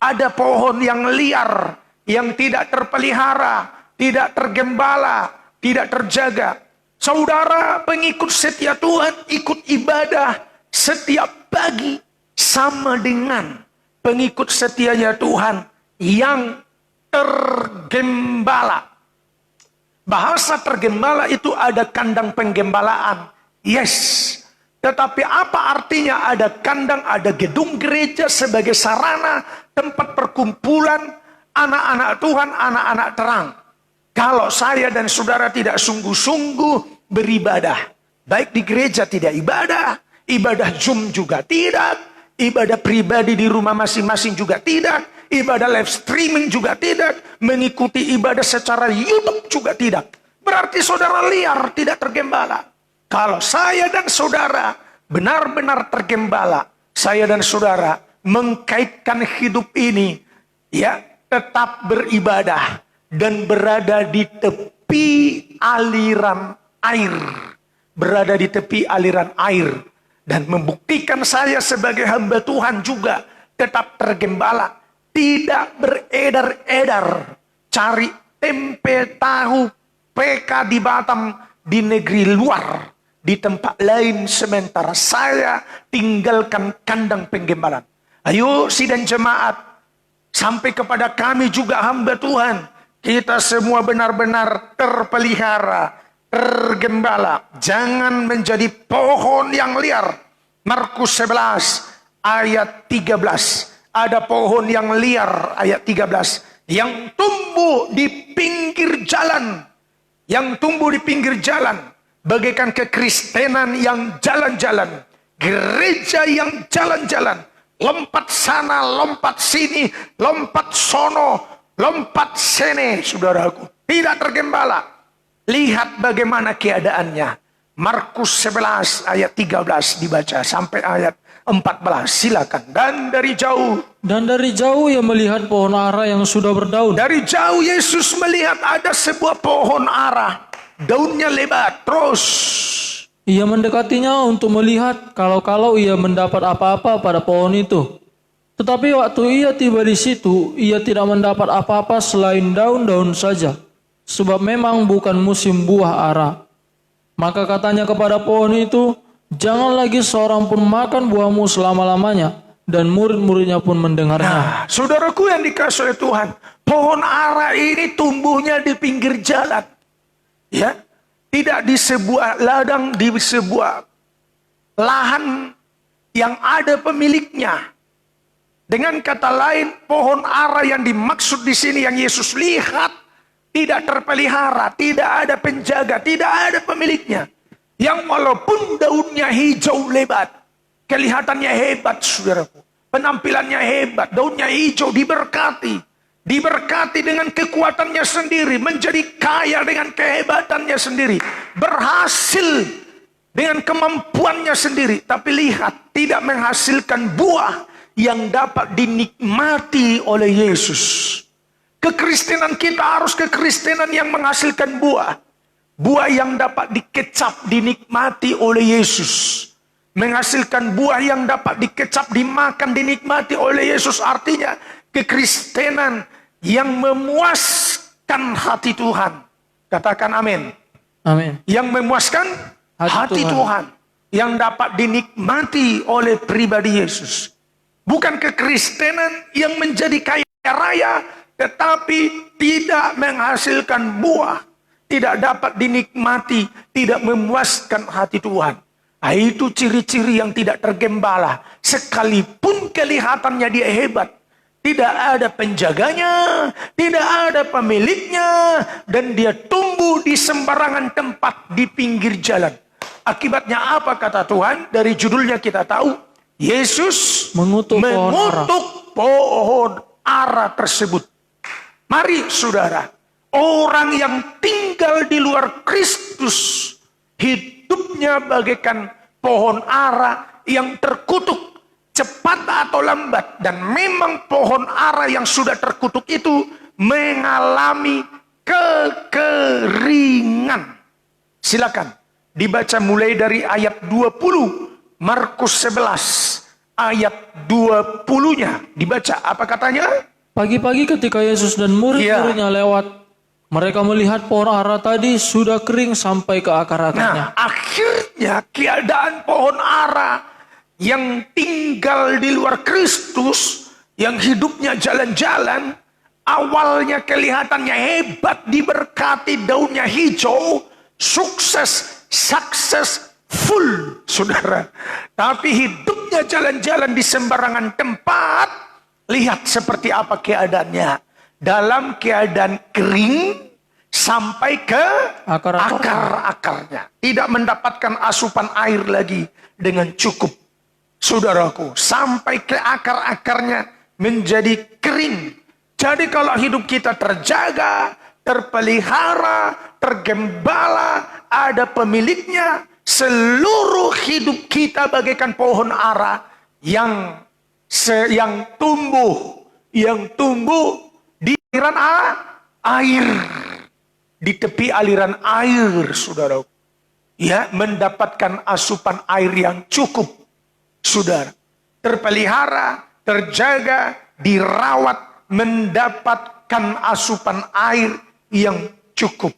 ada pohon yang liar, yang tidak terpelihara, tidak tergembala, tidak terjaga. Saudara pengikut setia Tuhan, ikut ibadah setiap pagi, sama dengan pengikut setianya Tuhan yang tergembala. Bahasa tergembala itu ada kandang penggembalaan. Yes. Tetapi apa artinya ada kandang, ada gedung gereja sebagai sarana tempat perkumpulan anak-anak Tuhan, anak-anak terang. Kalau saya dan saudara tidak sungguh-sungguh beribadah, baik di gereja tidak ibadah, ibadah Zoom juga tidak, ibadah pribadi di rumah masing-masing juga tidak, ibadah live streaming juga tidak, mengikuti ibadah secara YouTube juga tidak. Berarti saudara liar, tidak tergembala. Kalau saya dan saudara benar-benar tergembala, saya dan saudara mengkaitkan hidup ini, ya, tetap beribadah dan berada di tepi aliran air. Berada di tepi aliran air. Dan membuktikan saya sebagai hamba Tuhan juga tetap tergembala. Tidak beredar-edar. Cari tempe, tahu, PK di Batam, di negeri luar, di tempat lain, sementara saya tinggalkan kandang penggembalaan. Ayo sidang jemaat, sampai kepada kami juga hamba Tuhan, kita semua benar-benar terpelihara, tergembala. Jangan menjadi pohon yang liar. Markus 11 ayat 13. Ada pohon yang liar, ayat 13, yang tumbuh di pinggir jalan. Yang tumbuh di pinggir jalan, bagaikan kekristenan yang jalan-jalan, gereja yang jalan-jalan, lompat sana, lompat sini, lompat sono, lompat sini, saudaraku, tidak tergembala. Lihat bagaimana keadaannya. Markus 11 ayat 13 dibaca sampai ayat 14, silakan. Dan dari jauh ia melihat pohon ara yang sudah berdaun. Dari jauh Yesus melihat ada sebuah pohon ara, daunnya lebat terus. Ia mendekatinya untuk melihat kalau ia mendapat apa-apa pada pohon itu. Tetapi waktu ia tiba di situ, ia tidak mendapat apa-apa selain daun-daun saja, sebab memang bukan musim buah ara. Maka katanya kepada pohon itu, jangan lagi seorang pun makan buahmu selama-lamanya. Dan murid-muridnya pun mendengarnya. Nah, saudaraku yang dikasihi oleh Tuhan, pohon ara ini tumbuhnya di pinggir jalan. Ya, tidak di sebuah ladang, di sebuah lahan yang ada pemiliknya. Dengan kata lain, pohon ara yang dimaksud di sini yang Yesus lihat tidak terpelihara, tidak ada penjaga, tidak ada pemiliknya. Yang walaupun daunnya hijau lebat, kelihatannya hebat, saudaraku. Penampilannya hebat, daunnya hijau, diberkati. Diberkati dengan kekuatannya sendiri, menjadi kaya dengan kehebatannya sendiri. Berhasil dengan kemampuannya sendiri. Tapi lihat, tidak menghasilkan buah yang dapat dinikmati oleh Yesus. Kekristenan kita harus kekristenan yang menghasilkan buah. Buah yang dapat dikecap, dinikmati oleh Yesus. Menghasilkan buah yang dapat dikecap, dimakan, dinikmati oleh Yesus. Artinya kekristenan yang memuaskan hati Tuhan. Katakan amin. Amin. Yang memuaskan hati Tuhan. Yang dapat dinikmati oleh pribadi Yesus. Bukan kekristenan yang menjadi kaya raya, tetapi tidak menghasilkan buah. Tidak dapat dinikmati, tidak memuaskan hati Tuhan. Nah, itu ciri-ciri yang tidak tergembala. Sekalipun kelihatannya dia hebat, tidak ada penjaganya, tidak ada pemiliknya, dan dia tumbuh di sembarangan tempat di pinggir jalan. Akibatnya apa kata Tuhan? Dari judulnya kita tahu, Yesus mengutuk pohon ara tersebut. Mari saudara, orang yang tinggal di luar Kristus, hidupnya bagaikan pohon ara yang terkutuk, cepat atau lambat. Dan memang pohon ara yang sudah terkutuk itu mengalami kekeringan. Silakan dibaca mulai dari ayat 20, Markus 11 ayat 20-nya dibaca. Apa katanya? Pagi-pagi ketika Yesus dan murid-muridnya lewat, mereka melihat pohon ara tadi sudah kering sampai ke akar-akarnya. Nah, akhirnya keadaan pohon ara yang tinggal di luar Kristus, yang hidupnya jalan-jalan, awalnya kelihatannya hebat, diberkati, daunnya hijau, sukses, successful, saudara. Tapi hidupnya jalan-jalan di sembarangan tempat. Lihat seperti apa keadaannya. Dalam keadaan kering sampai ke akar-akarnya. Tidak mendapatkan asupan air lagi dengan cukup. Saudaraku, sampai ke akar-akarnya menjadi kering. Jadi kalau hidup kita terjaga, terpelihara, tergembala, ada pemiliknya, seluruh hidup kita bagaikan pohon ara yang tumbuh di aliran air, di tepi aliran air, saudara. Ya, mendapatkan asupan air yang cukup, saudara. Terpelihara, terjaga, dirawat, mendapatkan asupan air yang cukup.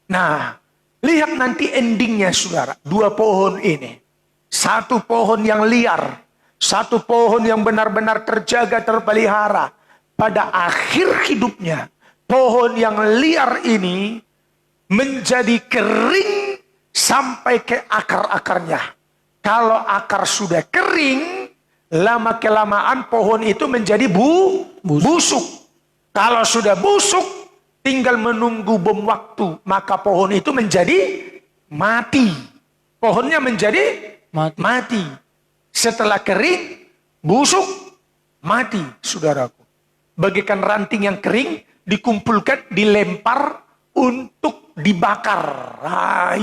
Nah, lihat nanti endingnya, saudara. 2 pohon ini. 1 pohon yang liar, 1 pohon yang benar-benar terjaga, terpelihara. Pada akhir hidupnya, pohon yang liar ini menjadi kering sampai ke akar-akarnya. Kalau akar sudah kering, lama-kelamaan pohon itu menjadi busuk. Kalau sudah busuk, tinggal menunggu bom waktu, maka pohon itu menjadi mati. Pohonnya menjadi mati. Setelah kering, busuk, mati, saudaraku. Bagaikan ranting yang kering, dikumpulkan, dilempar untuk dibakar. Nah,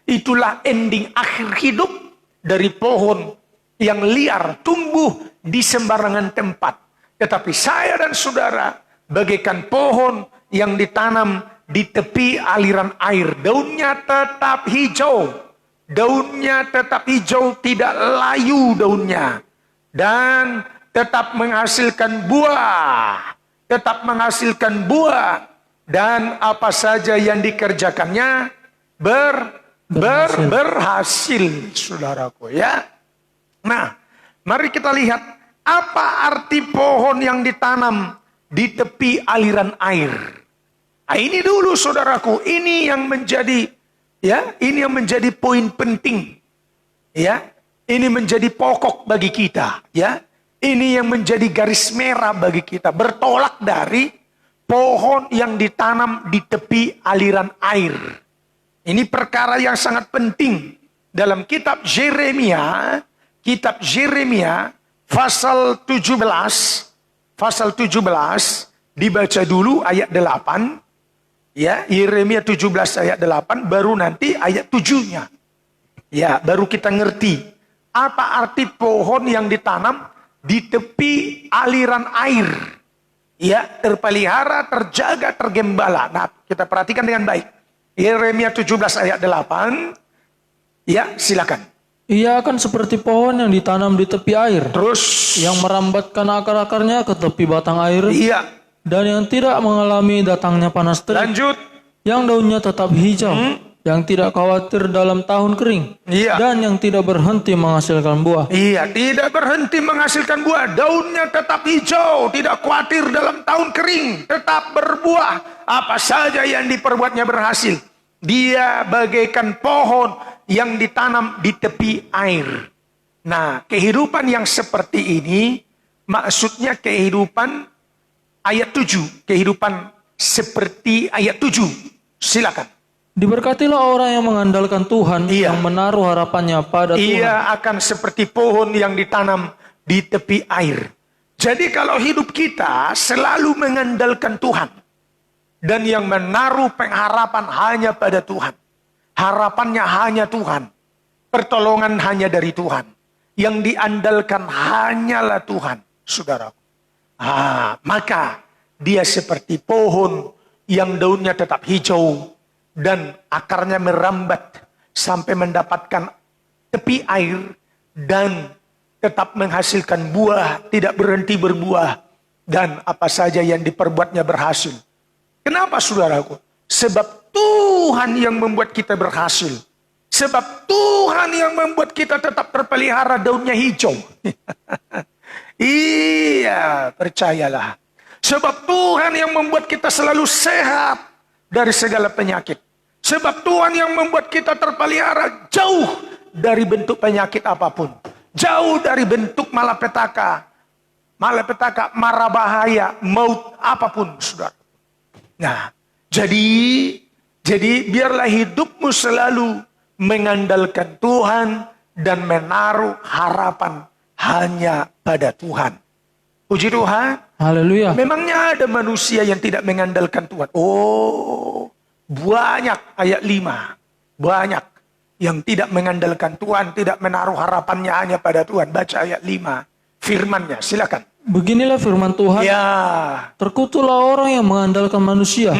itulah ending akhir hidup dari pohon yang liar, tumbuh di sembarangan tempat. Tetapi saya dan saudara bagaikan pohon yang ditanam di tepi aliran air. Daunnya tetap hijau. Daunnya tetap hijau, tidak layu daunnya. Dan tetap menghasilkan buah. Tetap menghasilkan buah. Dan apa saja yang dikerjakannya berhasil, saudaraku, ya. Nah, mari kita lihat apa arti pohon yang ditanam di tepi aliran air. Nah, ini dulu, saudaraku, ini yang menjadi poin penting, ya. Ini menjadi pokok bagi kita, ya. Ini yang menjadi garis merah bagi kita, bertolak dari pohon yang ditanam di tepi aliran air. Ini perkara yang sangat penting. Dalam kitab Yeremia pasal 17, dibaca dulu ayat 8. Ya, Yeremia 17 ayat 8, baru nanti ayat 7-nya. Ya, baru kita ngerti apa arti pohon yang ditanam di tepi aliran air. Ya, terpelihara, terjaga, tergembala. Nah, kita perhatikan dengan baik. Yeremia 17 ayat 8. Ya, silakan. Ia akan seperti pohon yang ditanam di tepi air. Terus. Yang merambatkan akar-akarnya ke tepi batang air. Iya. Dan yang tidak mengalami datangnya panas terik. Lanjut. Yang daunnya tetap hijau. Yang tidak khawatir dalam tahun kering. Iya. Dan yang tidak berhenti menghasilkan buah. Iya, tidak berhenti menghasilkan buah. Daunnya tetap hijau, tidak khawatir dalam tahun kering, tetap berbuah. Apa saja yang diperbuatnya berhasil. Dia bagaikan pohon yang ditanam di tepi air. Nah, kehidupan yang seperti ini, maksudnya kehidupan ayat 7. Kehidupan seperti ayat 7. Silakan. Diberkatilah orang yang mengandalkan Tuhan, yang menaruh harapannya pada Tuhan. Ia akan seperti pohon yang ditanam di tepi air. Jadi kalau hidup kita selalu mengandalkan Tuhan. Dan yang menaruh pengharapan hanya pada Tuhan. Harapannya hanya Tuhan. Pertolongan hanya dari Tuhan. Yang diandalkan hanyalah Tuhan, saudara. Maka dia seperti pohon yang daunnya tetap hijau. Dan akarnya merambat sampai mendapatkan tepi air. Dan tetap menghasilkan buah, tidak berhenti berbuah. Dan apa saja yang diperbuatnya berhasil. Kenapa, saudaraku? Sebab Tuhan yang membuat kita berhasil. Sebab Tuhan yang membuat kita tetap terpelihara, daunnya hijau. Iya, percayalah. Sebab Tuhan yang membuat kita selalu sehat dari segala penyakit. Sebab Tuhan yang membuat kita terpelihara jauh dari bentuk penyakit apapun. Jauh dari bentuk malapetaka, mara bahaya, maut apapun, saudara. Nah, jadi biarlah hidupmu selalu mengandalkan Tuhan dan menaruh harapan hanya pada Tuhan. Puji Tuhan. Haleluya. Memangnya ada manusia yang tidak mengandalkan Tuhan? Oh, banyak. Ayat 5. Banyak. yang tidak mengandalkan Tuhan, tidak menaruh harapannya hanya pada Tuhan. Baca ayat 5, firman-Nya, silakan. Beginilah firman Tuhan. Ya. Terkutuklah orang yang mengandalkan manusia,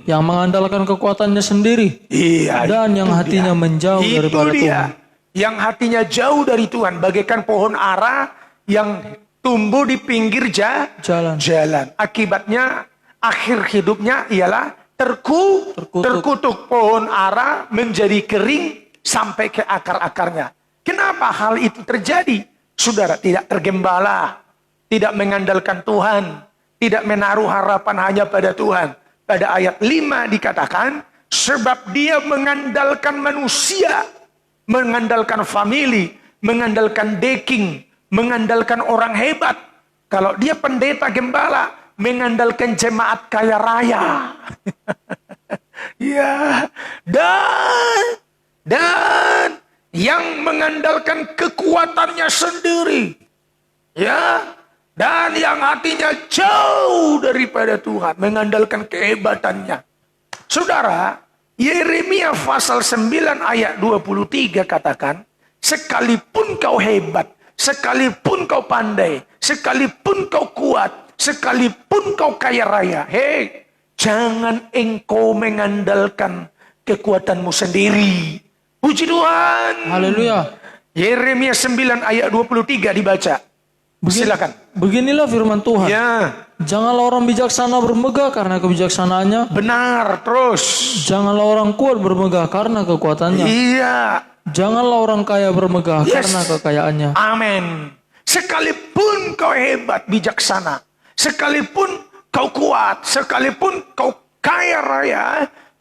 yang mengandalkan kekuatannya sendiri, Iya. dan yang itu hatinya dia. menjauh Itu daripada dia. Tuhan. Yang hatinya jauh dari Tuhan, bagaikan pohon ara yang tumbuh di pinggir jalan. Akibatnya akhir hidupnya ialah terkutuk. Pohon ara menjadi kering sampai ke akar-akarnya. Kenapa hal itu terjadi? Saudara, tidak tergembala, tidak mengandalkan Tuhan, tidak menaruh harapan hanya pada Tuhan. Pada ayat 5 dikatakan, sebab dia mengandalkan manusia, mengandalkan family, mengandalkan deking, mengandalkan orang hebat. Kalau dia pendeta gembala, mengandalkan jemaat kaya raya. Ya, dan yang mengandalkan kekuatannya sendiri. Ya, dan yang hatinya jauh daripada Tuhan, mengandalkan kehebatannya. Saudara, Yeremia pasal 9 ayat 23 katakan, sekalipun kau hebat, sekalipun kau pandai, sekalipun kau kuat, sekalipun kau kaya raya, hei, jangan engkau mengandalkan kekuatanmu sendiri. Puji Tuhan. Haleluya. Yeremia 9 ayat 23 dibaca. Silakan. Beginilah firman Tuhan. Ya. Janganlah orang bijaksana bermegah karena kebijaksanaannya. Benar, terus. Janganlah orang kuat bermegah karena kekuatannya. Iya. Janganlah orang kaya bermegah karena kekayaannya. Amin. Sekalipun kau hebat, bijaksana, sekalipun kau kuat, sekalipun kau kaya raya,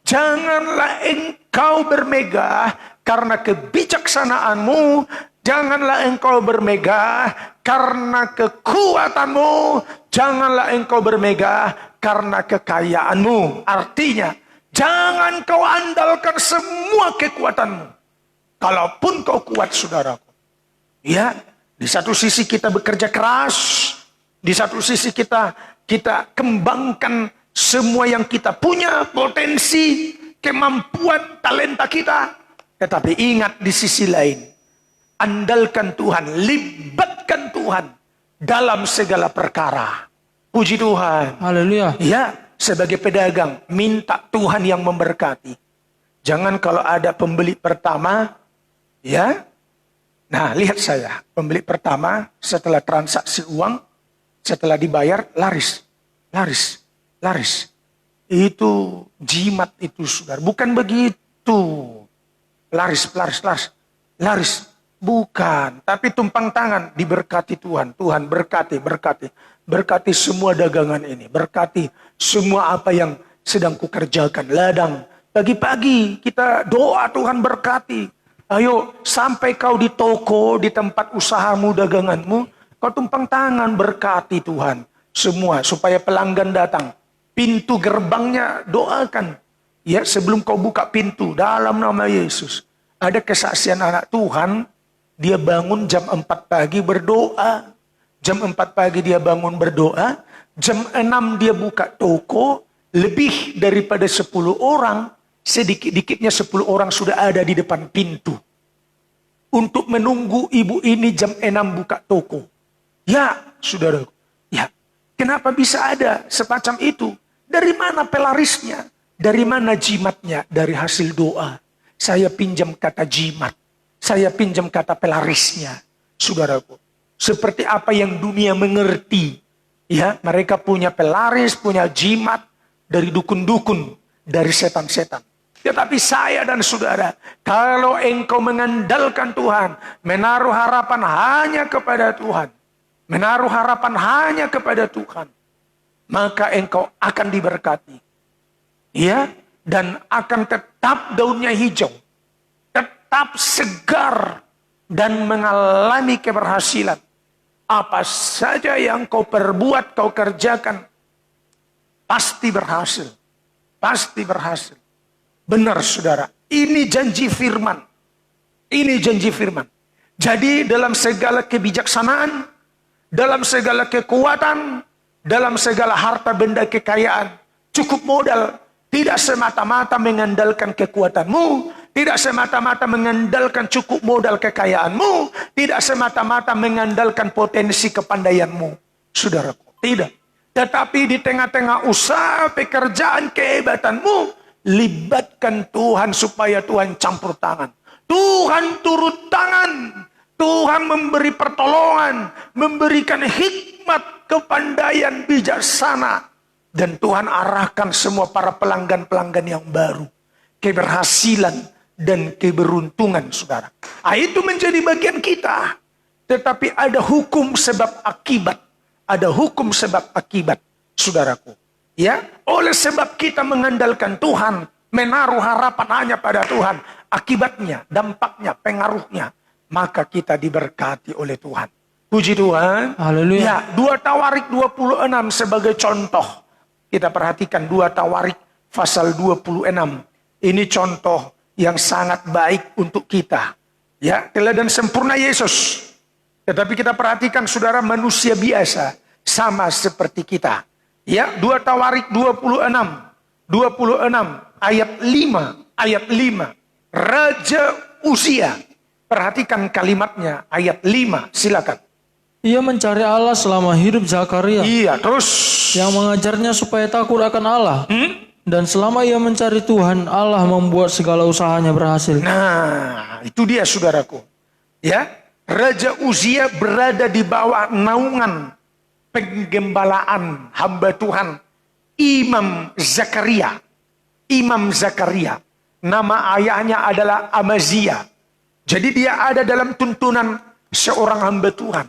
janganlah engkau bermegah karena kebijaksanaanmu. Janganlah engkau bermegah karena kekuatanmu. Janganlah engkau bermegah karena kekayaanmu. Artinya, jangan kau andalkan semua kekuatanmu. Kalaupun kau kuat, saudaraku. Ya, di satu sisi kita bekerja keras. Di satu sisi kita kembangkan semua yang kita punya, potensi, kemampuan, talenta kita. Tetapi ingat di sisi lain, andalkan Tuhan, libatkan Tuhan dalam segala perkara. Puji Tuhan. Haleluya. Ya, sebagai pedagang, minta Tuhan yang memberkati. Jangan kalau ada pembeli pertama, ya. Nah, lihat saya, pembeli pertama setelah transaksi uang, setelah dibayar, laris. Itu jimat itu, saudara. Bukan begitu. Laris. Bukan, tapi tumpang tangan, diberkati Tuhan. Tuhan berkati. Berkati semua dagangan ini. Berkati semua apa yang sedang kukerjakan. Ladang. Pagi-pagi kita doa Tuhan berkati. Ayo, sampai kau di toko, di tempat usahamu, daganganmu, kau tumpang tangan berkati Tuhan. Semua, supaya pelanggan datang. Pintu gerbangnya doakan. Ya, sebelum kau buka pintu, dalam nama Yesus. Ada kesaksian anak Tuhan, dia bangun jam 4 pagi berdoa. Jam 4 pagi dia bangun berdoa. Jam 6 dia buka toko. Lebih daripada 10 orang. Sedikit-dikitnya 10 orang sudah ada di depan pintu. Untuk menunggu ibu ini jam 6 buka toko. Ya, saudara. Ya, kenapa bisa ada semacam itu? Dari mana pelarisnya? Dari mana jimatnya? Dari hasil doa. Saya pinjam kata jimat. Saya pinjam kata pelarisnya, saudaraku. Seperti apa yang dunia mengerti. Ya, mereka punya pelaris, punya jimat dari dukun-dukun, dari setan-setan. Tetapi saya dan saudara, kalau engkau mengandalkan Tuhan, menaruh harapan hanya kepada Tuhan, menaruh harapan hanya kepada Tuhan, maka engkau akan diberkati. Ya, dan akan tetap daunnya hijau. Tetap segar dan mengalami keberhasilan. Apa saja yang kau perbuat, kau kerjakan, pasti berhasil. Pasti berhasil. Benar, saudara. Ini janji firman. Ini janji firman. Jadi dalam segala kebijaksanaan, dalam segala kekuatan, dalam segala harta benda kekayaan, cukup modal. Tidak semata-mata mengandalkan kekuatanmu, tidak semata-mata mengandalkan cukup modal kekayaanmu, tidak semata-mata mengandalkan potensi kepandaianmu, saudaraku. Tidak. Tetapi di tengah-tengah usaha, pekerjaan, kehebatanmu, libatkan Tuhan supaya Tuhan campur tangan. Tuhan turut tangan. Tuhan memberi pertolongan, memberikan hikmat, kepandaian, bijaksana. Dan Tuhan arahkan semua para pelanggan-pelanggan yang baru. Keberhasilan dan keberuntungan, saudara. Itu menjadi bagian kita. Tetapi ada hukum sebab akibat. Ada hukum sebab akibat, saudaraku. Ya, oleh sebab kita mengandalkan Tuhan, menaruh harapan hanya pada Tuhan, akibatnya, dampaknya, pengaruhnya, maka kita diberkati oleh Tuhan. Puji Tuhan. Haleluya. Ya, 2 Tawarik 26 sebagai contoh. Kita perhatikan 2 Tawarik pasal 26. Ini contoh yang sangat baik untuk kita. Ya, teladan sempurna Yesus. Tetapi kita perhatikan saudara, manusia biasa sama seperti kita. Ya, 2 Tawarik 26 ayat 5. Raja Uzia. Perhatikan kalimatnya ayat 5, silakan. Ia mencari Allah selama hidup Zakaria. Iya, terus Yang mengajarnya supaya takut akan Allah. Dan selama ia mencari Tuhan, Allah membuat segala usahanya berhasil. Nah, itu dia saudaraku. Ya, Raja Uzia berada di bawah naungan penggembalaan hamba Tuhan Imam Zakaria. Imam Zakaria. Nama ayahnya adalah Amazia. Jadi dia ada dalam tuntunan seorang hamba Tuhan.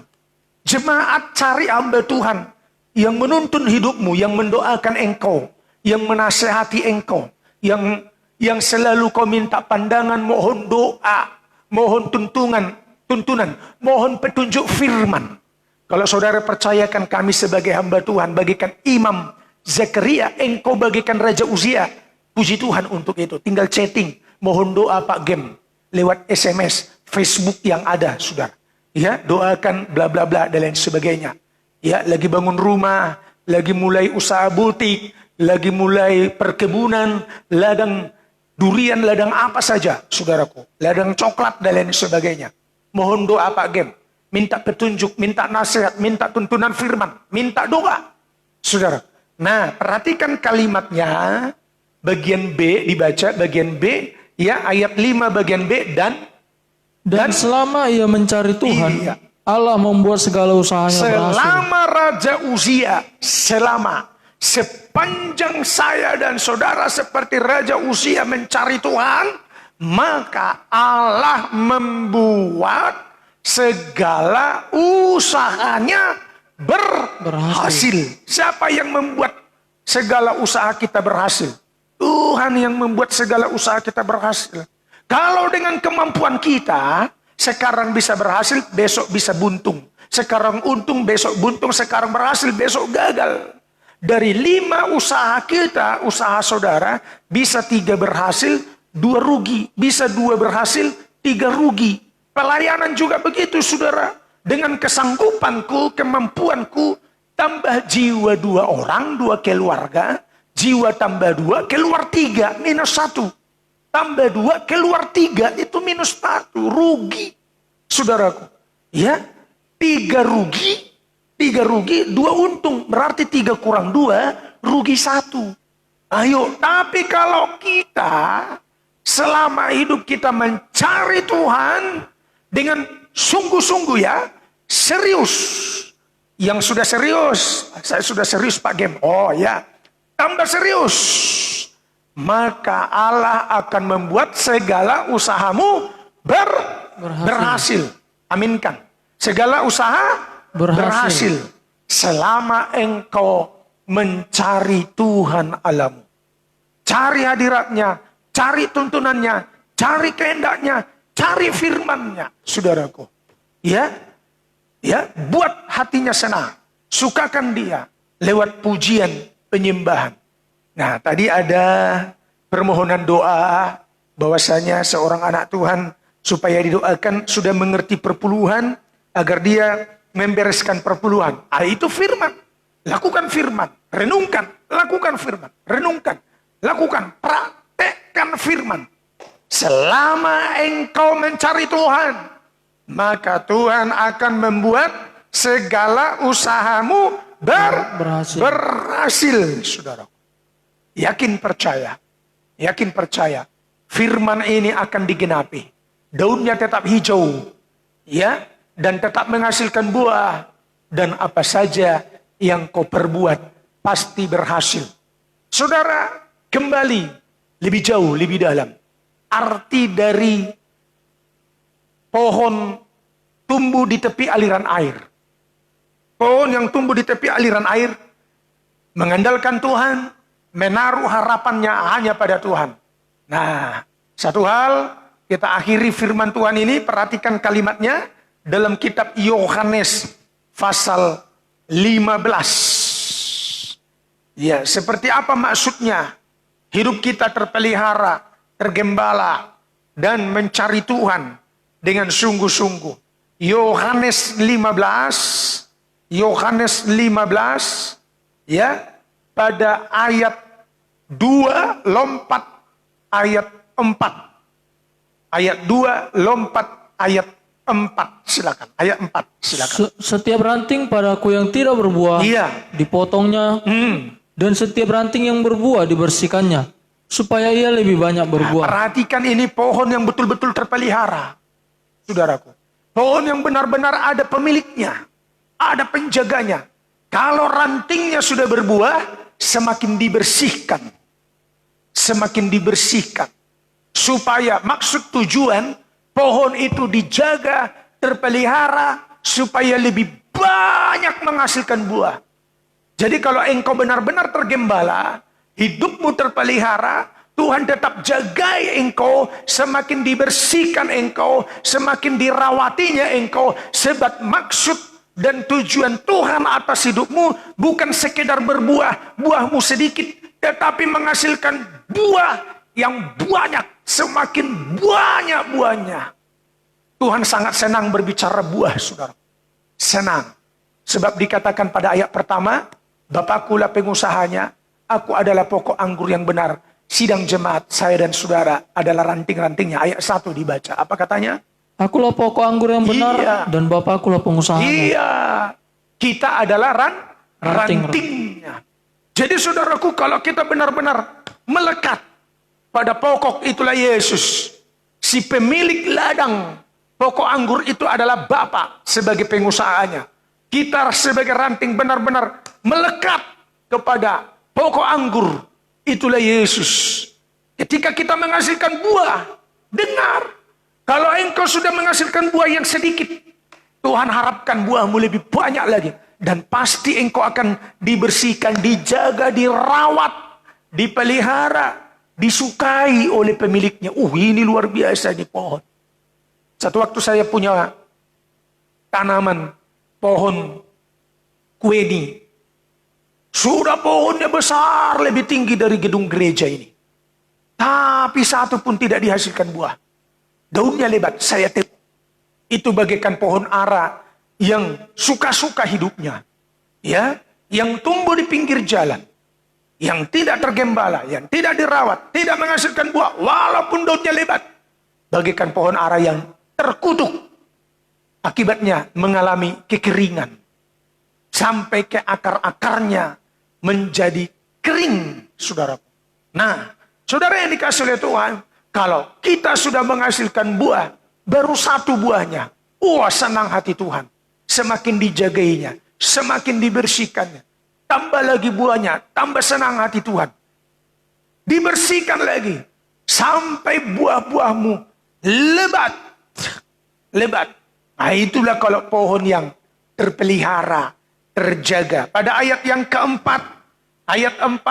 Jemaat cari hamba Tuhan yang menuntun hidupmu, yang mendoakan engkau, yang menasehati engkau, yang selalu kau minta pandangan, mohon doa, mohon tuntunan, mohon petunjuk firman. Kalau saudara percayakan kami sebagai hamba Tuhan, bagikan Imam Zakaria, engkau bagikan Raja Uzia. Puji Tuhan untuk itu. Tinggal chatting, mohon doa Pak Gem, lewat SMS, Facebook yang ada, saudara. Ya, doakan bla bla bla dan lain sebagainya. Ya, lagi bangun rumah, lagi mulai usaha butik, lagi mulai perkebunan, ladang durian, ladang apa saja, saudaraku. Ladang coklat dan lain sebagainya. Mohon doa Pak Gem. Minta petunjuk, minta nasihat, minta tuntunan firman, minta doa. Saudara. Nah, perhatikan kalimatnya. Bagian B, dibaca bagian B. Ya, ayat 5 bagian B. Dan selama ia mencari Tuhan, iya, Allah membuat segala usahanya berhasil. selama Raja Uzia, sepanjang saya dan saudara seperti Raja Uzia mencari Tuhan, maka Allah membuat segala usahanya berhasil. Siapa yang membuat segala usaha kita berhasil? Tuhan yang membuat segala usaha kita berhasil. Kalau dengan kemampuan kita, sekarang bisa berhasil, besok bisa buntung. Sekarang untung, besok buntung. Sekarang berhasil, besok gagal. Dari 5 usaha kita, usaha saudara, bisa 3 berhasil, 2 rugi. Bisa 2 berhasil, 3 rugi. Pelayanan juga begitu, saudara. Dengan kesanggupanku, kemampuanku, tambah jiwa 2 orang, 2 keluarga. Jiwa tambah 2, keluar 3, minus 1. Tambah 2, keluar 3, itu minus 1, rugi. Saudaraku, ya, 3 rugi, 2 untung. Berarti 3 kurang 2, rugi 1. Ayo, tapi kalau kita selama hidup kita mencari Tuhan dengan sungguh-sungguh, ya, serius. Yang sudah serius, saya sudah serius Pak Gem. Oh ya, tambah serius. Maka Allah akan membuat segala usahamu berhasil. Aminkan. Segala usaha berhasil. Selama engkau mencari Tuhan Allahmu. Cari hadiratnya, cari tuntunannya, cari kehendaknya, cari firmannya. Saudaraku. Ya, buat hatinya senang. Sukakan dia lewat pujian, penyembahan. Nah, tadi ada permohonan doa bahwasanya seorang anak Tuhan supaya didoakan sudah mengerti perpuluhan agar dia membereskan perpuluhan. Itu firman. Lakukan firman, renungkan, lakukan firman, renungkan, lakukan, praktekkan firman. Selama engkau mencari Tuhan, maka Tuhan akan membuat segala usahamu berhasil, saudara. Yakin percaya, firman ini akan digenapi. Daunnya tetap hijau, ya, dan tetap menghasilkan buah. Dan apa saja yang kau perbuat pasti berhasil. Saudara, kembali lebih jauh, lebih dalam. Arti dari pohon tumbuh di tepi aliran air. Pohon yang tumbuh di tepi aliran air mengandalkan Tuhan, menaruh harapannya hanya pada Tuhan. Nah, satu hal, kita akhiri firman Tuhan ini, perhatikan kalimatnya dalam kitab Yohanes pasal 15. Ya, seperti apa maksudnya? Hidup kita terpelihara, tergembala, dan mencari Tuhan dengan sungguh-sungguh. Yohanes 15, ya, pada ayat 2 lompat ayat 4. Ayat 2 lompat ayat 4. Silakan. Ayat 4. Silakan. Setiap ranting padaku yang tidak berbuah, dipotongnya. Dan setiap ranting yang berbuah dibersihkannya, supaya ia lebih banyak berbuah. Perhatikan, ini pohon yang betul-betul terpelihara, saudaraku. Pohon yang benar-benar ada pemiliknya, ada penjaganya. Kalau rantingnya sudah berbuah, semakin dibersihkan. Semakin dibersihkan. Supaya maksud tujuan, pohon itu dijaga, terpelihara, supaya lebih banyak menghasilkan buah. Jadi kalau engkau benar-benar tergembala, hidupmu terpelihara, Tuhan tetap jaga engkau, semakin dibersihkan engkau, semakin dirawatinya engkau. Sebab maksud dan tujuan Tuhan atas hidupmu bukan sekedar berbuah, buahmu sedikit, tetapi menghasilkan buah yang banyak, semakin banyak buahnya. Tuhan sangat senang berbicara buah, saudara. Senang. Sebab dikatakan pada ayat pertama, Bapakkulah pengusahanya, aku adalah pokok anggur yang benar. Sidang jemaat, saya dan saudara adalah ranting-rantingnya. Ayat 1 dibaca. Apa katanya? Akulah pokok anggur yang benar, dan Bapakkulah pengusahanya. Iya. Kita adalah rantingnya. Jadi saudaraku, kalau kita benar-benar melekat pada pokok, itulah Yesus. Si pemilik ladang pokok anggur itu adalah Bapa sebagai pengusahanya. Kita sebagai ranting benar-benar melekat kepada pokok anggur, itulah Yesus. Ketika kita menghasilkan buah, dengar, kalau engkau sudah menghasilkan buah yang sedikit, Tuhan harapkan buahmu lebih banyak lagi. Dan pasti engkau akan dibersihkan, dijaga, dirawat, dipelihara, disukai oleh pemiliknya. Ini luar biasa ini pohon. Satu waktu saya punya tanaman pohon kueni. Sudah pohonnya besar, lebih tinggi dari gedung gereja ini. Tapi satu pun tidak dihasilkan buah. Daunnya lebat, saya tepuk. Itu bagaikan pohon ara yang suka-suka hidupnya. Ya, yang tumbuh di pinggir jalan. Yang tidak tergembala, yang tidak dirawat, tidak menghasilkan buah, walaupun daunnya lebat. Bagaikan pohon ara yang terkutuk. Akibatnya mengalami kekeringan. Sampai ke akar-akarnya menjadi kering, saudaraku. Nah, saudara yang dikasih oleh Tuhan, kalau kita sudah menghasilkan buah, baru satu buahnya, senang hati Tuhan. Semakin dijagainya, semakin dibersihkannya. Tambah lagi buahnya, tambah senang hati Tuhan. Dibersihkan lagi, sampai buah-buahmu lebat. Nah, itulah kalau pohon yang terpelihara, terjaga. Pada ayat yang keempat, ayat 4,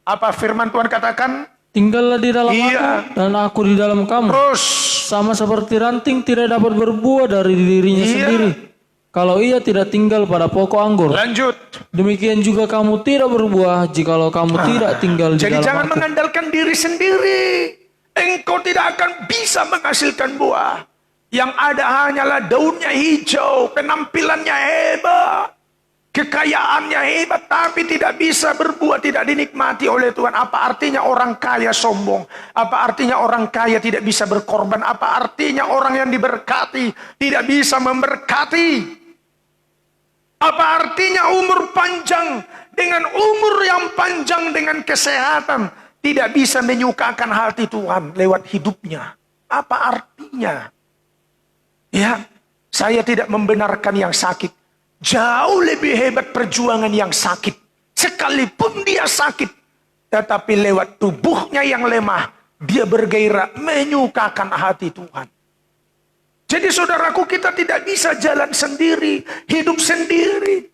apa firman Tuhan katakan? Tinggallah di dalam aku, dan aku di dalam kamu. Terus, sama seperti ranting tidak dapat berbuah dari dirinya sendiri, kalau ia tidak tinggal pada pokok anggur. Lanjut. Demikian juga kamu tidak berbuah jikalau kamu tidak tinggal di dalam aku. Jadi jangan mengandalkan diri sendiri. Engkau tidak akan bisa menghasilkan buah. Yang ada hanyalah daunnya hijau, penampilannya hebat. Kekayaannya hebat tapi tidak bisa berbuah, tidak dinikmati oleh Tuhan. Apa artinya orang kaya sombong? Apa artinya orang kaya tidak bisa berkorban? Apa artinya orang yang diberkati tidak bisa memberkati? Apa artinya umur panjang dengan umur yang panjang dengan kesehatan tidak bisa menyukakan hati Tuhan lewat hidupnya? Apa artinya? Ya, saya tidak membenarkan yang sakit. Jauh lebih hebat perjuangan yang sakit. Sekalipun dia sakit, tetapi lewat tubuhnya yang lemah, dia bergairah menyukakan hati Tuhan. Jadi saudaraku, kita tidak bisa jalan sendiri, hidup sendiri.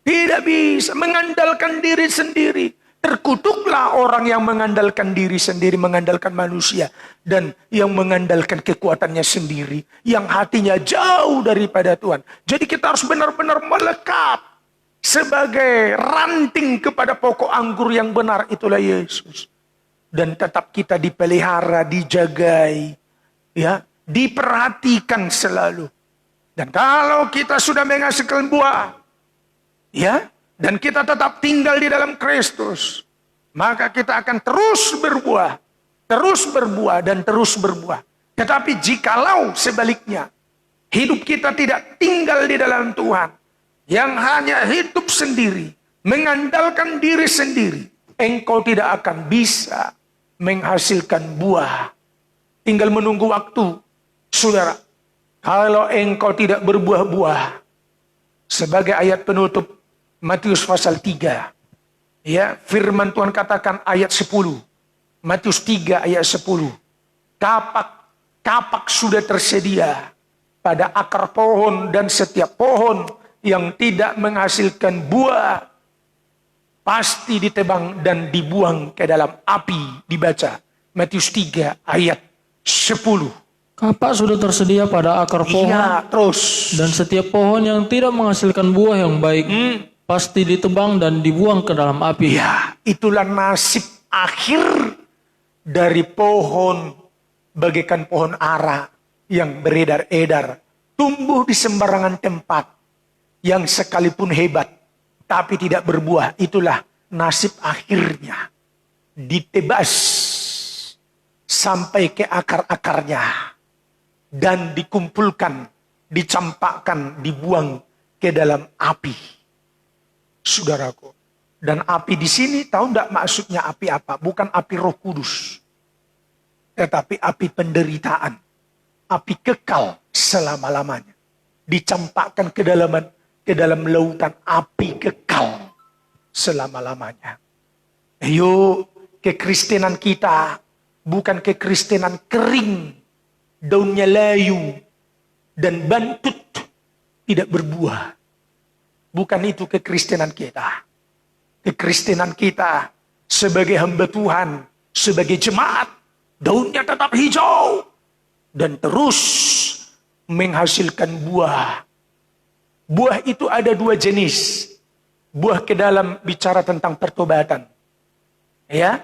Tidak bisa mengandalkan diri sendiri. Terkutuklah orang yang mengandalkan diri sendiri, mengandalkan manusia. Dan yang mengandalkan kekuatannya sendiri. Yang hatinya jauh daripada Tuhan. Jadi kita harus benar-benar melekat. Sebagai ranting kepada pokok anggur yang benar, itulah Yesus. Dan tetap kita dipelihara, dijagai. Ya, diperhatikan selalu. Dan kalau kita sudah menghasilkan buah. Ya, dan kita tetap tinggal di dalam Kristus, maka kita akan terus berbuah, dan terus berbuah. Tetapi jikalau sebaliknya, hidup kita tidak tinggal di dalam Tuhan, yang hanya hidup sendiri, mengandalkan diri sendiri, engkau tidak akan bisa menghasilkan buah. Tinggal menunggu waktu, saudara. Kalau engkau tidak berbuah-buah, sebagai ayat penutup, Matius pasal 3. Ya, firman Tuhan katakan ayat 10. Matius 3 ayat 10. Kapak sudah tersedia pada akar pohon, dan setiap pohon yang tidak menghasilkan buah pasti ditebang dan dibuang ke dalam api. Dibaca Matius 3 ayat 10. Kapak sudah tersedia pada akar pohon. Iya, terus. Dan setiap pohon yang tidak menghasilkan buah yang baik pasti ditebang dan dibuang ke dalam api. Ya, itulah nasib akhir dari pohon bagaikan pohon ara yang beredar-edar, tumbuh di sembarangan tempat, yang sekalipun hebat tapi tidak berbuah. Itulah nasib akhirnya. Ditebas sampai ke akar-akarnya dan dikumpulkan, dicampakkan, dibuang ke dalam api. Saudaraku, dan api di sini tahu enggak maksudnya api apa? Bukan api Roh Kudus, tetapi api penderitaan, api kekal selama-lamanya. Dicampakkan ke dalam lautan api kekal selama-lamanya. Ayo, kekristenan kita bukan kekristenan kering, daunnya layu dan bantut, tidak berbuah. Bukan itu kekristenan kita. Kekristenan kita sebagai hamba Tuhan, sebagai jemaat, daunnya tetap hijau dan terus menghasilkan buah. Buah itu ada dua jenis. Buah ke dalam bicara tentang pertobatan. Ya,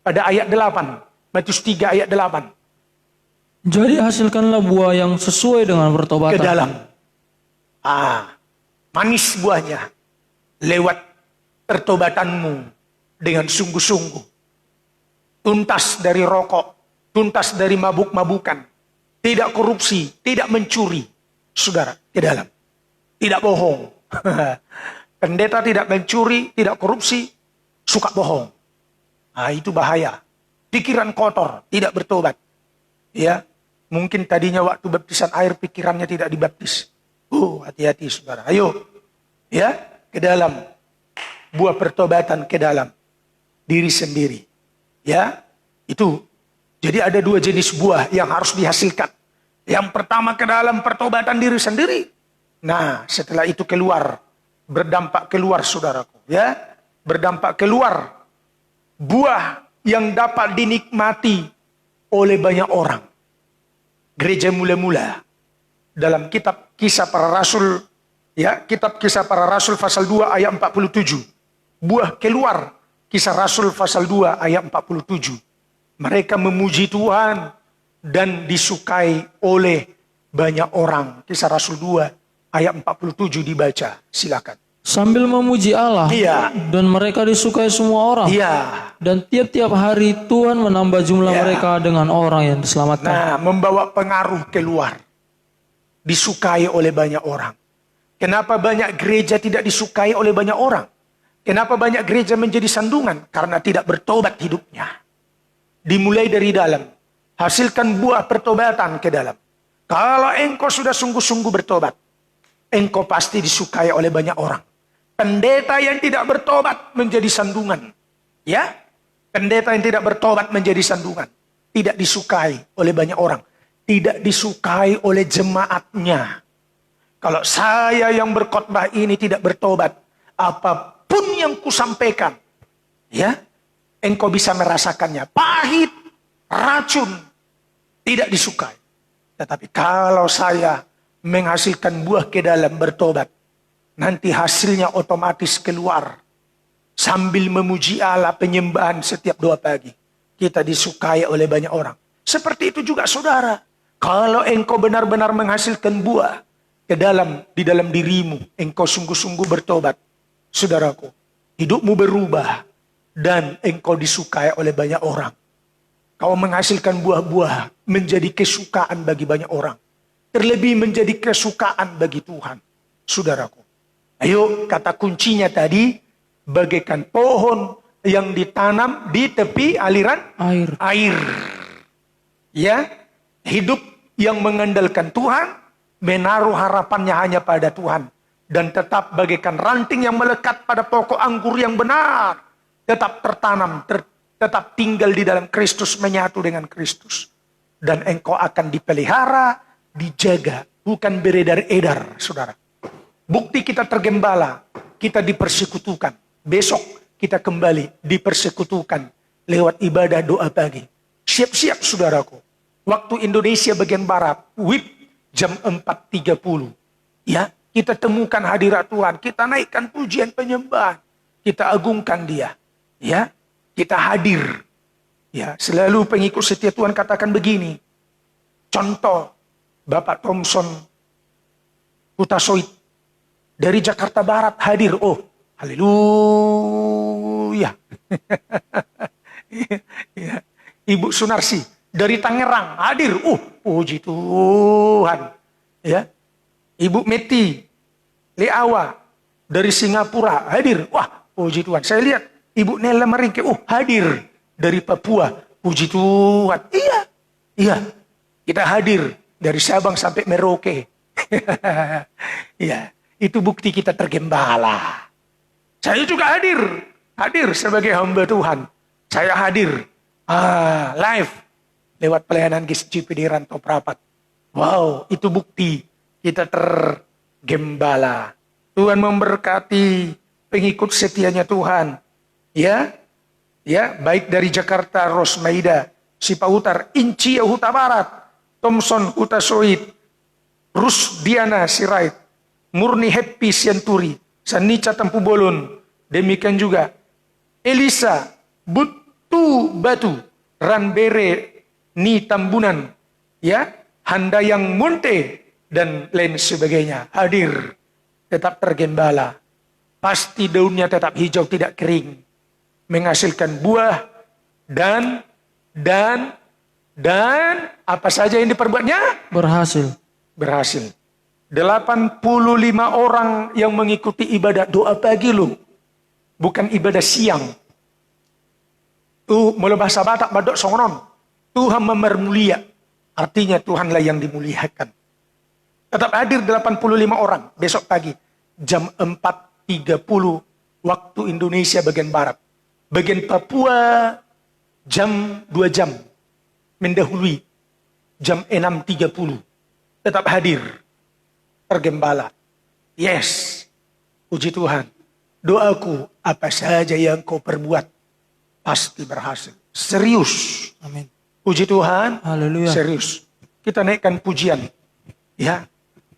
pada ayat 8, Matius 3 ayat 8. Jadi hasilkanlah buah yang sesuai dengan pertobatan. Ke dalam. Manis buahnya lewat pertobatanmu dengan sungguh-sungguh. Tuntas dari rokok, tuntas dari mabuk-mabukan, tidak korupsi, tidak mencuri. Saudara, ke dalam. Tidak bohong. Pendeta tidak mencuri, tidak korupsi, suka bohong. Itu bahaya. Pikiran kotor, tidak bertobat. Ya, mungkin tadinya waktu baptisan air pikirannya tidak dibaptis. Hati-hati saudara. Ayo, ya, ke dalam. Buah pertobatan ke dalam diri sendiri. Ya, itu. Jadi ada dua jenis buah yang harus dihasilkan. Yang pertama ke dalam pertobatan diri sendiri. Nah, setelah itu keluar. Berdampak keluar saudaraku. Ya, berdampak keluar. Buah yang dapat dinikmati oleh banyak orang. Gereja mula-mula. Dalam kitab Kisah Para Rasul, ya, kitab Kisah Para Rasul pasal 2 ayat 47. Buah keluar, Kisah Rasul pasal 2 ayat 47. Mereka memuji Tuhan dan disukai oleh banyak orang. Kisah Rasul 2 ayat 47 dibaca, silakan. sambil memuji Allah. Iya. Dan mereka disukai semua orang. Iya. Dan tiap-tiap hari Tuhan menambah jumlah mereka dengan orang yang diselamatkan. Nah, membawa pengaruh keluar. Disukai oleh banyak orang. Kenapa banyak gereja tidak disukai oleh banyak orang? Kenapa banyak gereja menjadi sandungan? Karena tidak bertobat hidupnya. Dimulai dari dalam. Hasilkan buah pertobatan ke dalam. Kalau engkau sudah sungguh-sungguh bertobat, engkau pasti disukai oleh banyak orang. Pendeta yang tidak bertobat menjadi sandungan. Ya, pendeta yang tidak bertobat menjadi sandungan. Tidak disukai oleh banyak orang. Tidak disukai oleh jemaatnya. Kalau saya yang berkhotbah ini tidak bertobat, apapun yang kusampaikan, ya, engkau bisa merasakannya. Pahit, racun, tidak disukai. Tetapi kalau saya menghasilkan buah ke dalam bertobat, nanti hasilnya otomatis keluar. Sambil memuji Allah, penyembahan setiap doa pagi, kita disukai oleh banyak orang. Seperti itu juga saudara. Kalau engkau benar-benar menghasilkan buah di dalam dirimu, engkau sungguh-sungguh bertobat, saudaraku, hidupmu berubah dan engkau disukai oleh banyak orang. Kau menghasilkan buah-buah menjadi kesukaan bagi banyak orang. Terlebih menjadi kesukaan bagi Tuhan. Saudaraku. Ayo, kata kuncinya tadi, bagaikan pohon yang ditanam di tepi aliran air. Ya, hidup yang mengandalkan Tuhan, menaruh harapannya hanya pada Tuhan. Dan tetap bagaikan ranting yang melekat pada pokok anggur yang benar. Tetap tertanam, tetap tinggal di dalam Kristus, menyatu dengan Kristus. Dan engkau akan dipelihara, dijaga, bukan beredar-edar, saudara. Bukti kita tergembala, kita dipersekutukan. Besok kita kembali dipersekutukan lewat ibadah doa pagi. Siap-siap saudaraku. Waktu Indonesia bagian Barat, WIB jam 4.30. Ya, kita temukan hadirat Tuhan, kita naikkan pujian penyembahan, kita agungkan Dia. Ya, kita hadir. Ya, selalu pengikut setia Tuhan katakan begini. Contoh, Bapak Thompson Hutasoit dari Jakarta Barat hadir. Oh, haleluya. Ya. Ibu Sunarsi dari Tangerang hadir. Oh, puji Tuhan. Ya. Ibu Meti Leawa dari Singapura hadir. Wah, puji Tuhan. Saya lihat Ibu Nela Maringke, hadir dari Papua. Puji Tuhan. Iya. Kita hadir dari Sabang sampai Merauke. Ya, itu bukti kita tergembala. Saya juga hadir sebagai hamba Tuhan. Saya hadir live lewat pelayanan GSJP di Rantau Prapat. Wow, itu bukti kita tergembala. Tuhan memberkati pengikut setianya Tuhan. Ya, baik dari Jakarta, Rosmaida, Sipautar, Inci Huta Barat, Thompson Huta Soit, Rusdiana Sirait, Murni Happy Sianturi, Sanica Tampu Bolon, demikian juga Elisa Butu Batu, Ranbere Ni Tambunan, ya, Handayang Munte, dan lain sebagainya hadir, tetap tergembala. Pasti daunnya tetap hijau, tidak kering, menghasilkan buah dan apa saja yang diperbuatnya berhasil. 85 orang yang mengikuti ibadah doa pagi lu, bukan ibadah siang. Mulai bahasa Batak badok songonon, Tuhan memermulia, artinya Tuhanlah yang dimuliakan. Tetap hadir 85 orang besok pagi jam 4.30 waktu Indonesia bagian Barat. Bagian Papua jam 2 jam mendahului jam 6.30. Tetap hadir, tergembala. Yes, puji Tuhan. Doaku, apa saja yang kau perbuat pasti berhasil. Serius. Amin. Puji Tuhan. Haleluya. Serius. Kita naikkan pujian. Ya.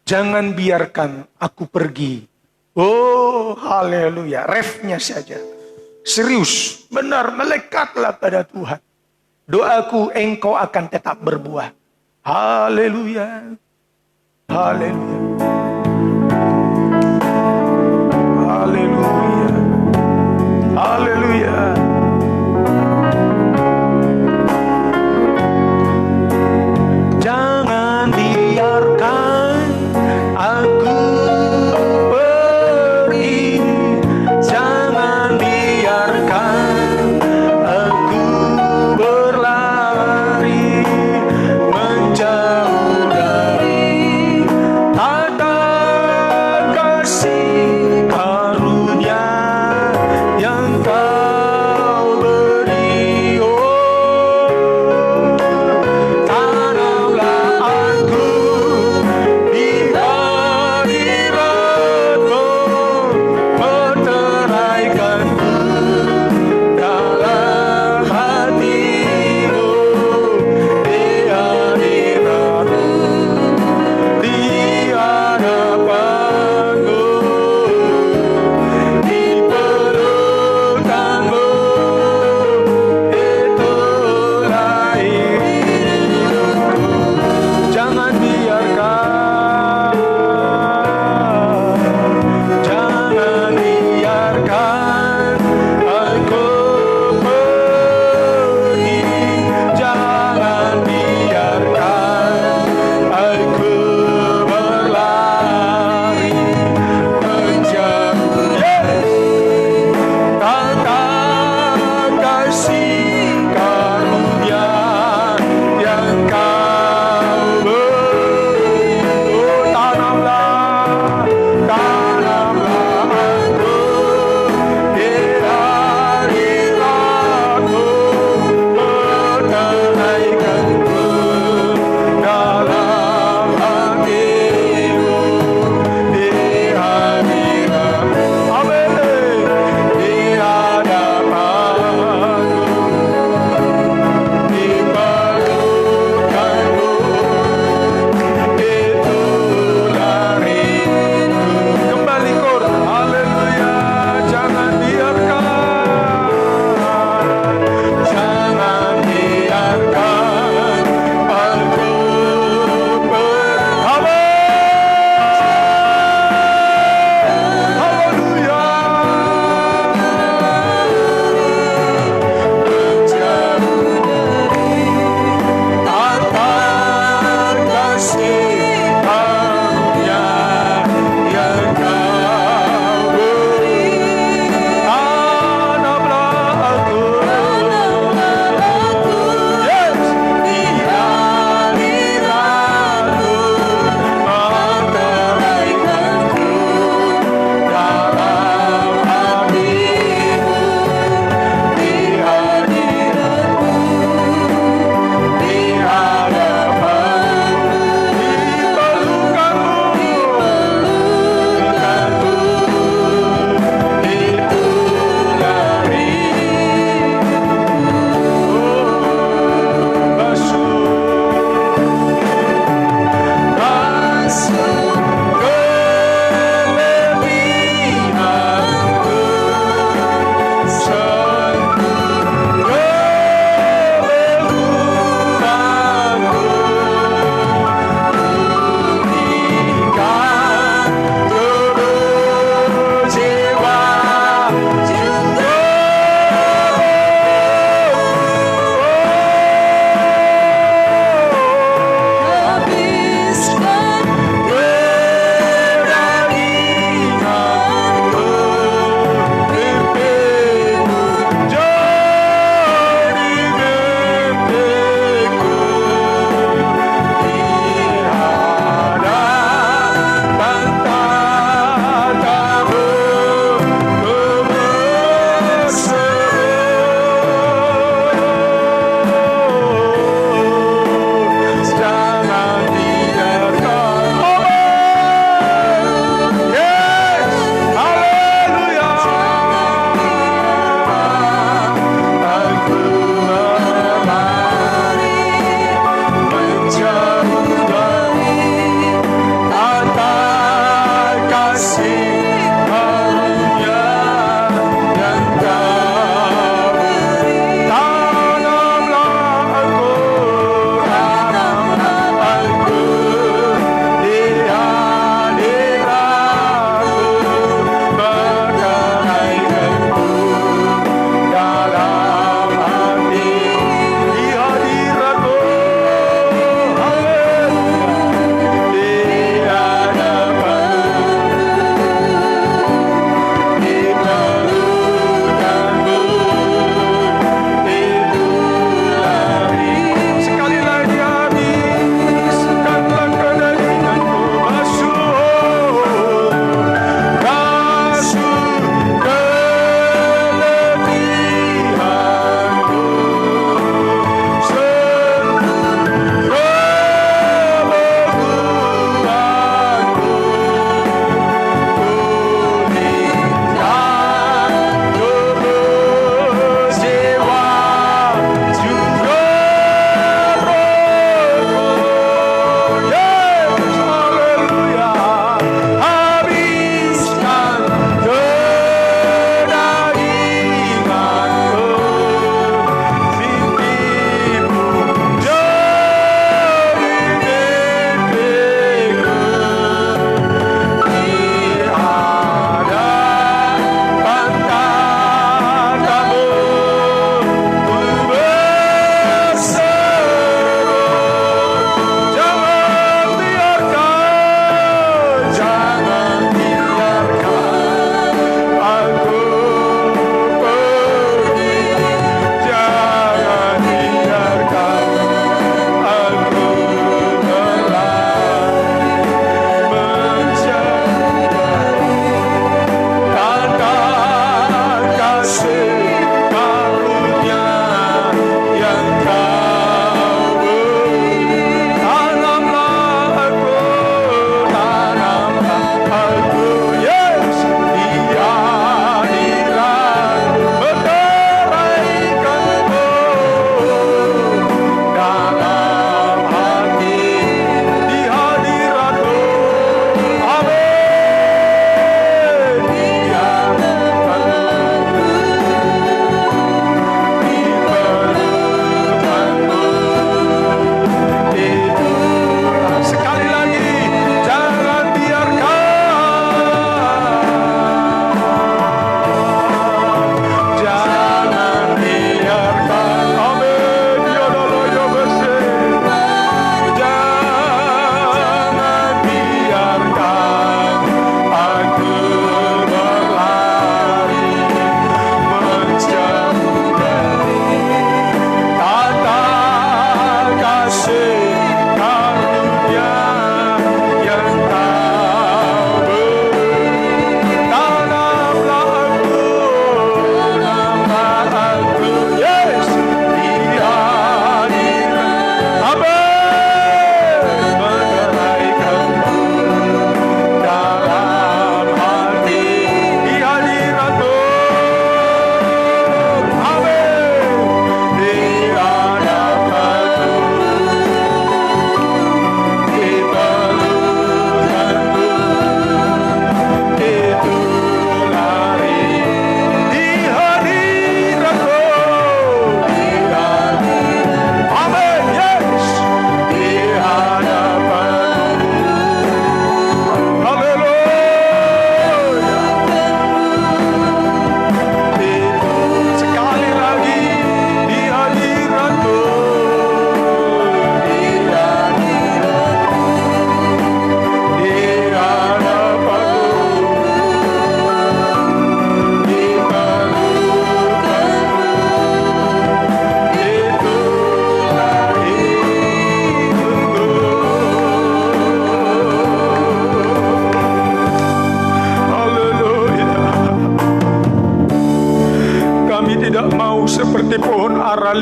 Jangan biarkan aku pergi. Oh, haleluya. Refnya saja. Serius. Benar, melekatlah pada Tuhan. Doaku, engkau akan tetap berbuah. Haleluya. Haleluya.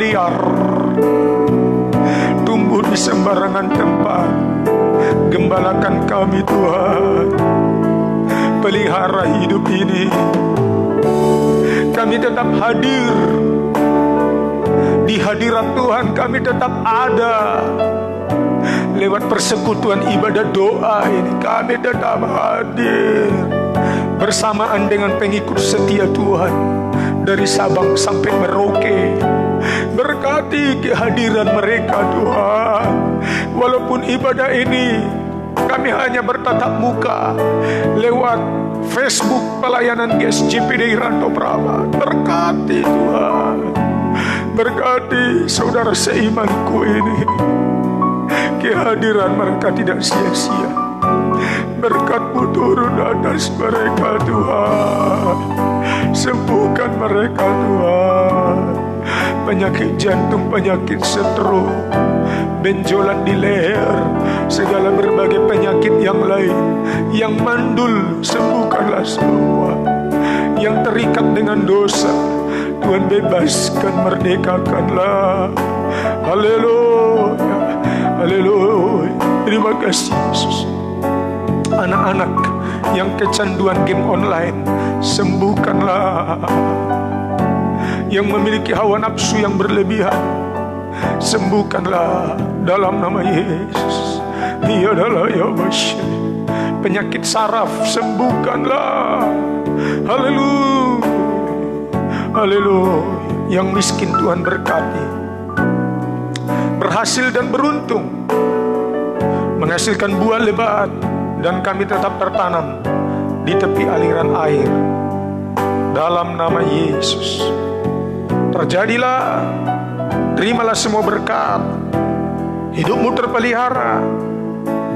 liar, tumbuh di sembarangan tempat. Gembalakan kami Tuhan, pelihara hidup ini. Kami tetap hadir di hadirat Tuhan, kami tetap ada. Lewat persekutuan ibadah doa ini kami tetap hadir bersamaan dengan pengikut setia Tuhan dari Sabang sampai Merauke. Berkati kehadiran mereka Tuhan. Walaupun ibadah ini kami hanya bertatap muka lewat Facebook pelayanan GSJPD Rantau Prabat. Berkati Tuhan, berkati saudara seimanku ini. Kehadiran mereka tidak sia-sia. Berkat-Mu turun atas mereka Tuhan. Sembuhkan mereka Tuhan. Penyakit jantung, penyakit stroke, benjolan di leher, segala berbagai penyakit yang lain, yang mandul, sembuhkanlah semua. Yang terikat dengan dosa, Tuhan bebaskan, merdekakanlah. Haleluya, haleluya. Terima kasih Yesus. Anak-anak yang kecanduan game online, sembuhkanlah. Yang memiliki hawa nafsu yang berlebihan, sembuhkanlah dalam nama Yesus. Dia adalah Yahweh. Penyakit saraf, sembuhkanlah. Haleluya, haleluya. Yang miskin Tuhan berkati, berhasil dan beruntung, menghasilkan buah lebat, dan kami tetap tertanam di tepi aliran air. Dalam nama Yesus, terjadilah, terimalah semua berkat. Hidupmu terpelihara,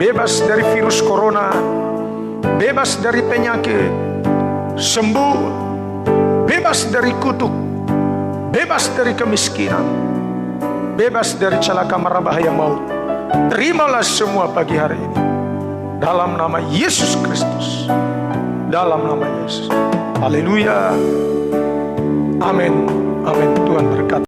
bebas dari virus corona, bebas dari penyakit, sembuh, bebas dari kutuk, bebas dari kemiskinan, bebas dari celaka mara bahaya maut. Terimalah semua pagi hari ini dalam nama Yesus Kristus, dalam nama Yesus. Haleluya, amin, amin. Tuhan berkati.